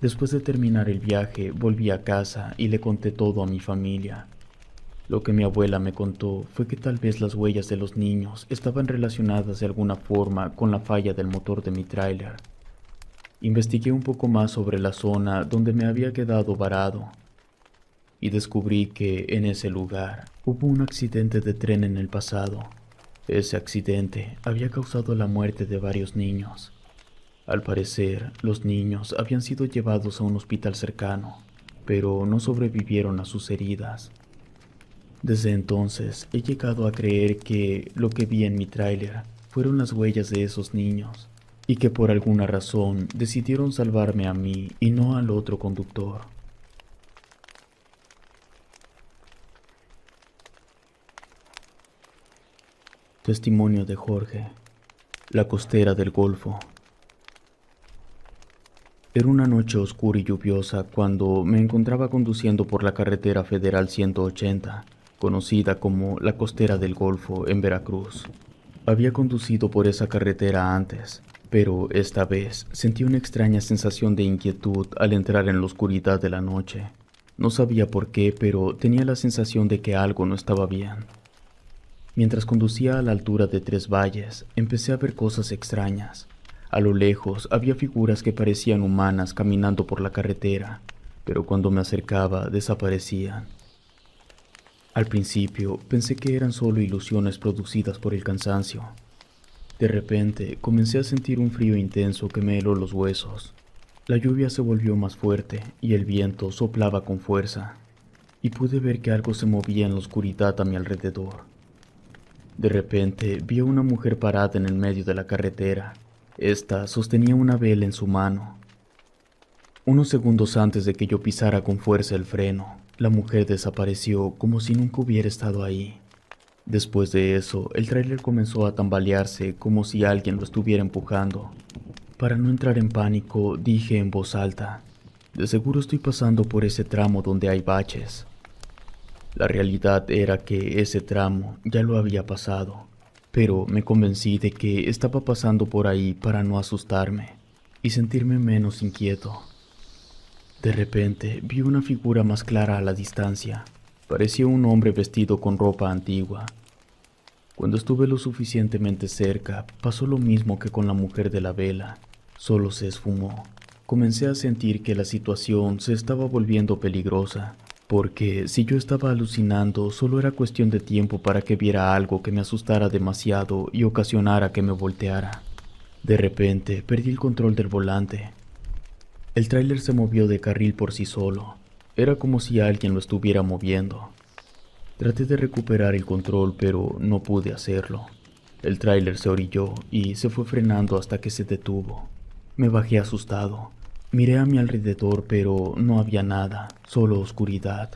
Después de terminar el viaje, volví a casa y le conté todo a mi familia. Lo que mi abuela me contó fue que tal vez las huellas de los niños estaban relacionadas de alguna forma con la falla del motor de mi tráiler. Investigué un poco más sobre la zona donde me había quedado varado y descubrí que en ese lugar hubo un accidente de tren en el pasado. Ese accidente había causado la muerte de varios niños. Al parecer, los niños habían sido llevados a un hospital cercano, pero no sobrevivieron a sus heridas. Desde entonces he llegado a creer que lo que vi en mi tráiler fueron las huellas de esos niños, y que por alguna razón decidieron salvarme a mí y no al otro conductor. Testimonio de Jorge, la costera del Golfo. Era una noche oscura y lluviosa cuando me encontraba conduciendo por la carretera federal 180, conocida como la costera del Golfo en Veracruz. Había conducido por esa carretera antes, pero esta vez sentí una extraña sensación de inquietud al entrar en la oscuridad de la noche. No sabía por qué, pero tenía la sensación de que algo no estaba bien. Mientras conducía a la altura de Tres Valles, empecé a ver cosas extrañas. A lo lejos había figuras que parecían humanas caminando por la carretera, pero cuando me acercaba desaparecían. Al principio pensé que eran solo ilusiones producidas por el cansancio. De repente comencé a sentir un frío intenso que me heló los huesos. La lluvia se volvió más fuerte y el viento soplaba con fuerza, y pude ver que algo se movía en la oscuridad a mi alrededor. De repente vi a una mujer parada en el medio de la carretera. Esta sostenía una vela en su mano. Unos segundos antes de que yo pisara con fuerza el freno, la mujer desapareció como si nunca hubiera estado ahí. Después de eso, el tráiler comenzó a tambalearse como si alguien lo estuviera empujando. Para no entrar en pánico, dije en voz alta: "De seguro estoy pasando por ese tramo donde hay baches". La realidad era que ese tramo ya lo había pasado, pero me convencí de que estaba pasando por ahí para no asustarme y sentirme menos inquieto. De repente vi una figura más clara a la distancia. Parecía un hombre vestido con ropa antigua. Cuando estuve lo suficientemente cerca, pasó lo mismo que con la mujer de la vela, solo se esfumó. Comencé a sentir que la situación se estaba volviendo peligrosa, porque si yo estaba alucinando, solo era cuestión de tiempo para que viera algo que me asustara demasiado y ocasionara que me volteara. De repente, perdí el control del volante. El tráiler se movió de carril por sí solo. Era como si alguien lo estuviera moviendo. Traté de recuperar el control, pero no pude hacerlo. El tráiler se orilló y se fue frenando hasta que se detuvo. Me bajé asustado. Miré a mi alrededor, pero no había nada, solo oscuridad.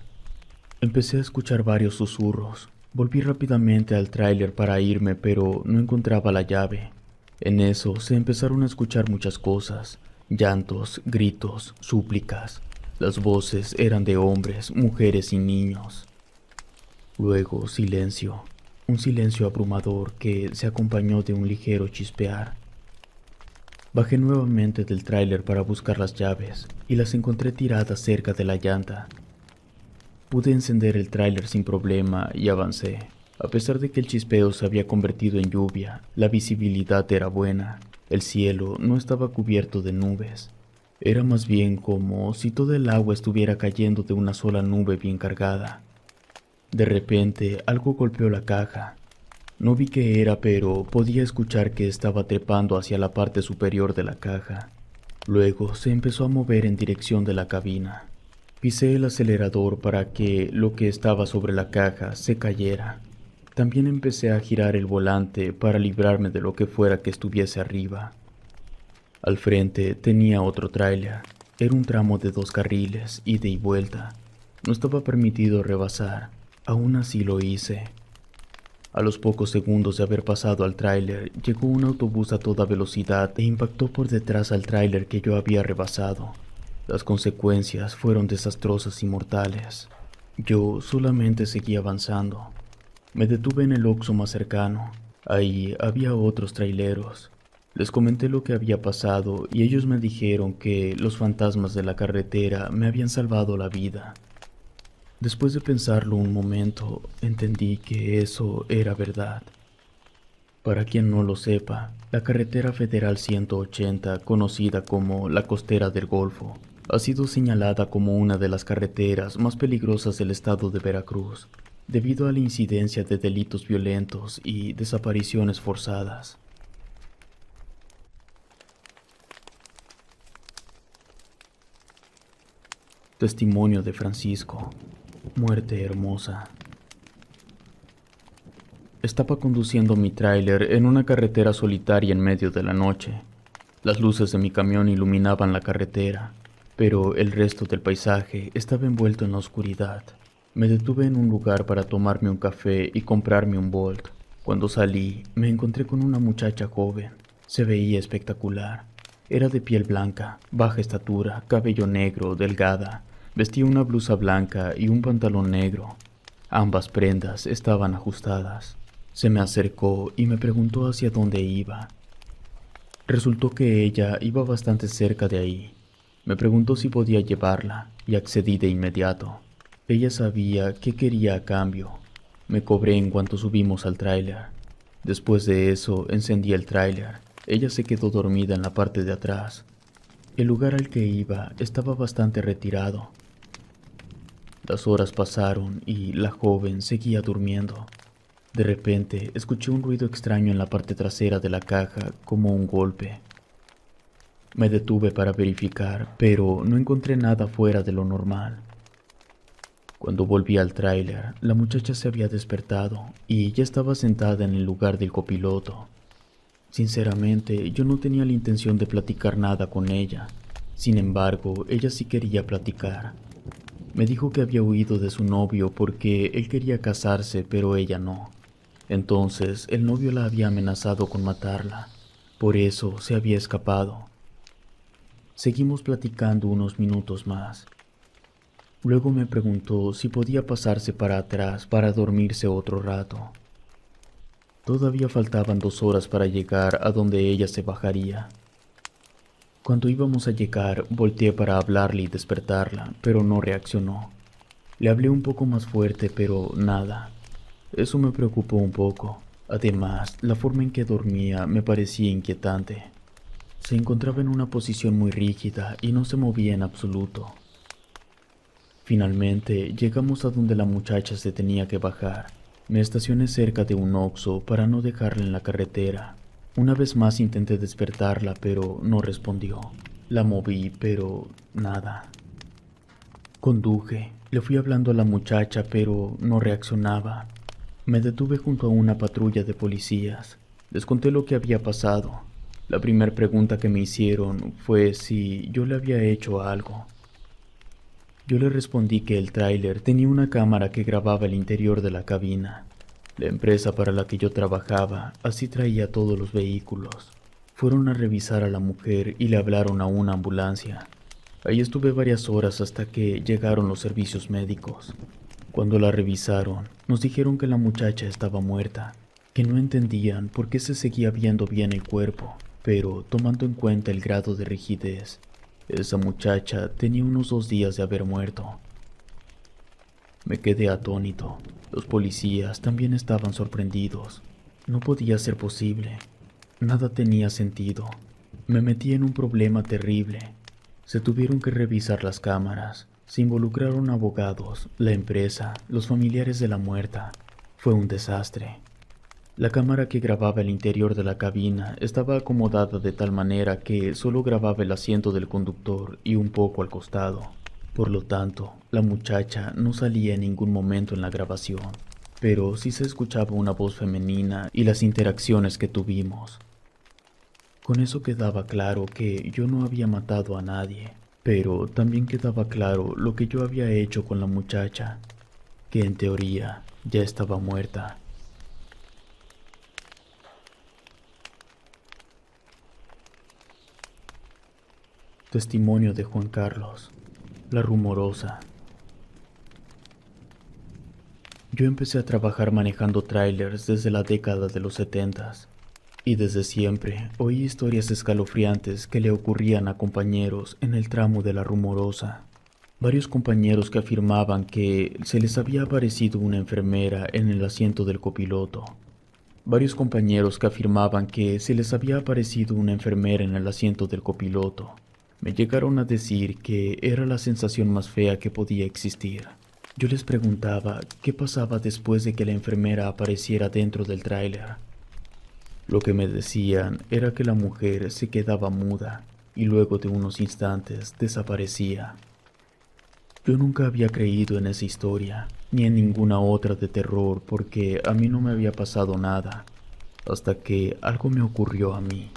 Empecé a escuchar varios susurros. Volví rápidamente al tráiler para irme, pero no encontraba la llave. En eso se empezaron a escuchar muchas cosas: llantos, gritos, súplicas. Las voces eran de hombres, mujeres y niños. Luego silencio, un silencio abrumador que se acompañó de un ligero chispear. Bajé nuevamente del tráiler para buscar las llaves y las encontré tiradas cerca de la llanta. Pude encender el tráiler sin problema y avancé. A pesar de que el chispeo se había convertido en lluvia, la visibilidad era buena. El cielo no estaba cubierto de nubes. Era más bien como si todo el agua estuviera cayendo de una sola nube bien cargada. De repente, algo golpeó la caja. No vi qué era, pero podía escuchar que estaba trepando hacia la parte superior de la caja. Luego se empezó a mover en dirección de la cabina. Pisé el acelerador para que lo que estaba sobre la caja se cayera. También empecé a girar el volante para librarme de lo que fuera que estuviese arriba. Al frente tenía otro tráiler. Era un tramo de 2 carriles, ida y vuelta. No estaba permitido rebasar. Aún así lo hice. A los pocos segundos de haber pasado al tráiler, llegó un autobús a toda velocidad e impactó por detrás al tráiler que yo había rebasado. Las consecuencias fueron desastrosas y mortales. Yo solamente seguí avanzando. Me detuve en el Oxxo más cercano. Ahí había otros traileros. Les comenté lo que había pasado y ellos me dijeron que los fantasmas de la carretera me habían salvado la vida. Después de pensarlo un momento, entendí que eso era verdad. Para quien no lo sepa, la carretera Federal 180, conocida como la Costera del Golfo, ha sido señalada como una de las carreteras más peligrosas del estado de Veracruz, debido a la incidencia de delitos violentos y desapariciones forzadas. Testimonio de Francisco. Muerte hermosa. Estaba conduciendo mi tráiler en una carretera solitaria en medio de la noche. Las luces de mi camión iluminaban la carretera, pero el resto del paisaje estaba envuelto en la oscuridad. Me detuve en un lugar para tomarme un café y comprarme un Bolt. Cuando salí, me encontré con una muchacha joven. Se veía espectacular. Era de piel blanca, baja estatura, cabello negro, delgada. Vestía una blusa blanca y un pantalón negro. Ambas prendas estaban ajustadas. Se me acercó y me preguntó hacia dónde iba. Resultó que ella iba bastante cerca de ahí. Me preguntó si podía llevarla y accedí de inmediato. Ella sabía qué quería a cambio. Me cobré en cuanto subimos al tráiler. Después de eso encendí el tráiler. Ella se quedó dormida en la parte de atrás. El lugar al que iba estaba bastante retirado. Las horas pasaron y la joven seguía durmiendo. De repente escuché un ruido extraño en la parte trasera de la caja, como un golpe. Me detuve para verificar, pero no encontré nada fuera de lo normal. Cuando volví al tráiler, la muchacha se había despertado y ya estaba sentada en el lugar del copiloto. Sinceramente, yo no tenía la intención de platicar nada con ella. Sin embargo, ella sí quería platicar. Me dijo que había huido de su novio porque él quería casarse, pero ella no. Entonces, el novio la había amenazado con matarla. Por eso se había escapado. Seguimos platicando unos minutos más. Luego me preguntó si podía pasarse para atrás para dormirse otro rato. Todavía faltaban 2 horas para llegar a donde ella se bajaría. Cuando íbamos a llegar, volteé para hablarle y despertarla, pero no reaccionó. Le hablé un poco más fuerte, pero nada. Eso me preocupó un poco. Además, la forma en que dormía me parecía inquietante. Se encontraba en una posición muy rígida y no se movía en absoluto. Finalmente, llegamos a donde la muchacha se tenía que bajar. Me estacioné cerca de un Oxxo para no dejarla en la carretera. Una vez más intenté despertarla, pero no respondió. La moví, pero nada. Conduje, le fui hablando a la muchacha, pero no reaccionaba. Me detuve junto a una patrulla de policías. Les conté lo que había pasado. La primera pregunta que me hicieron fue si yo le había hecho algo. Yo le respondí que el tráiler tenía una cámara que grababa el interior de la cabina. La empresa para la que yo trabajaba así traía todos los vehículos. Fueron a revisar a la mujer y le hablaron a una ambulancia. Ahí estuve varias horas hasta que llegaron los servicios médicos. Cuando la revisaron, nos dijeron que la muchacha estaba muerta, que no entendían por qué se seguía viendo bien el cuerpo, pero tomando en cuenta el grado de rigidez, esa muchacha tenía unos 2 días de haber muerto. Me quedé atónito. Los policías también estaban sorprendidos. No podía ser posible. Nada tenía sentido. Me metí en un problema terrible. Se tuvieron que revisar las cámaras. Se involucraron abogados, la empresa, los familiares de la muerta. Fue un desastre. La cámara que grababa el interior de la cabina estaba acomodada de tal manera que solo grababa el asiento del conductor y un poco al costado. Por lo tanto, la muchacha no salía en ningún momento en la grabación, pero sí se escuchaba una voz femenina y las interacciones que tuvimos. Con eso quedaba claro que yo no había matado a nadie, pero también quedaba claro lo que yo había hecho con la muchacha, que en teoría ya estaba muerta. Testimonio de Juan Carlos, la rumorosa. Yo empecé a trabajar manejando trailers desde la década de los 70s, y desde siempre oí historias escalofriantes que le ocurrían a compañeros en el tramo de la rumorosa. Varios compañeros que afirmaban que se les había aparecido una enfermera en el asiento del copiloto. Varios compañeros que afirmaban que se les había aparecido una enfermera en el asiento del copiloto. Me llegaron a decir que era la sensación más fea que podía existir. Yo les preguntaba qué pasaba después de que la enfermera apareciera dentro del tráiler. Lo que me decían era que la mujer se quedaba muda y luego de unos instantes desaparecía. Yo nunca había creído en esa historia, ni en ninguna otra de terror porque a mí no me había pasado nada, hasta que algo me ocurrió a mí.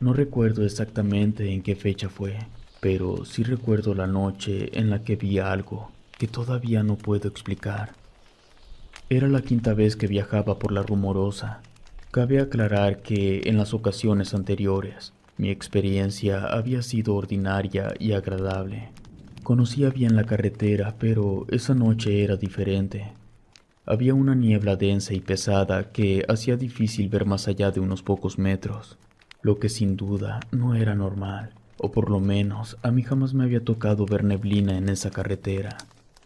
No recuerdo exactamente en qué fecha fue, pero sí recuerdo la noche en la que vi algo que todavía no puedo explicar. Era la 5ª vez que viajaba por la rumorosa. Cabe aclarar que en las ocasiones anteriores, mi experiencia había sido ordinaria y agradable. Conocía bien la carretera, pero esa noche era diferente. Había una niebla densa y pesada que hacía difícil ver más allá de unos pocos metros, lo que sin duda no era normal, o por lo menos a mí jamás me había tocado ver neblina en esa carretera.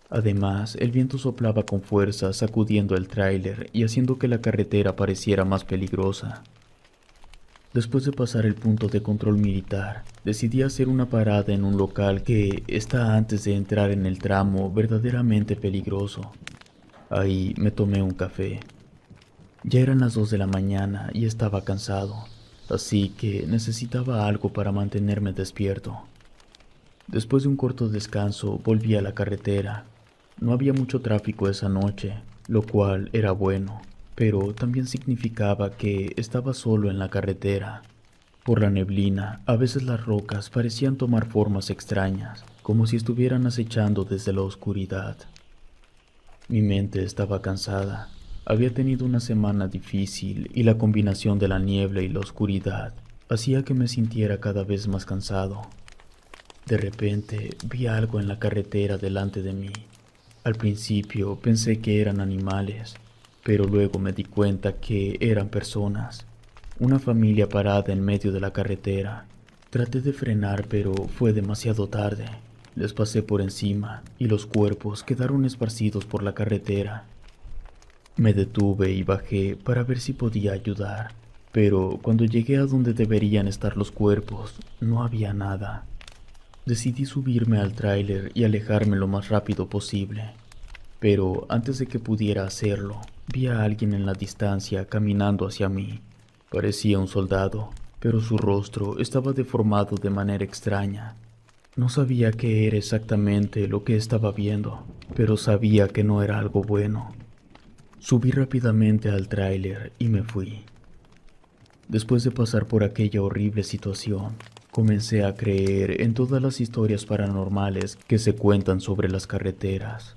Además, el viento soplaba con fuerza, sacudiendo el tráiler y haciendo que la carretera pareciera más peligrosa. Después de pasar el punto de control militar, decidí hacer una parada en un local que está antes de entrar en el tramo verdaderamente peligroso. Ahí me tomé un café. Ya eran las 2 de la mañana y estaba cansado, así que necesitaba algo para mantenerme despierto. Después de un corto descanso, volví a la carretera. No había mucho tráfico esa noche, lo cual era bueno, pero también significaba que estaba solo en la carretera. Por la neblina, a veces las rocas parecían tomar formas extrañas, como si estuvieran acechando desde la oscuridad. Mi mente estaba cansada. Había tenido una semana difícil y la combinación de la niebla y la oscuridad hacía que me sintiera cada vez más cansado. De repente vi algo en la carretera delante de mí. Al principio pensé que eran animales, pero luego me di cuenta que eran personas. Una familia parada en medio de la carretera. Traté de frenar, pero fue demasiado tarde. Les pasé por encima y los cuerpos quedaron esparcidos por la carretera. Me detuve y bajé para ver si podía ayudar, pero cuando llegué a donde deberían estar los cuerpos, no había nada. Decidí subirme al tráiler y alejarme lo más rápido posible, pero antes de que pudiera hacerlo, vi a alguien en la distancia caminando hacia mí. Parecía un soldado, pero su rostro estaba deformado de manera extraña. No sabía qué era exactamente lo que estaba viendo, pero sabía que no era algo bueno. Subí rápidamente al tráiler y me fui. Después de pasar por aquella horrible situación, comencé a creer en todas las historias paranormales que se cuentan sobre las carreteras.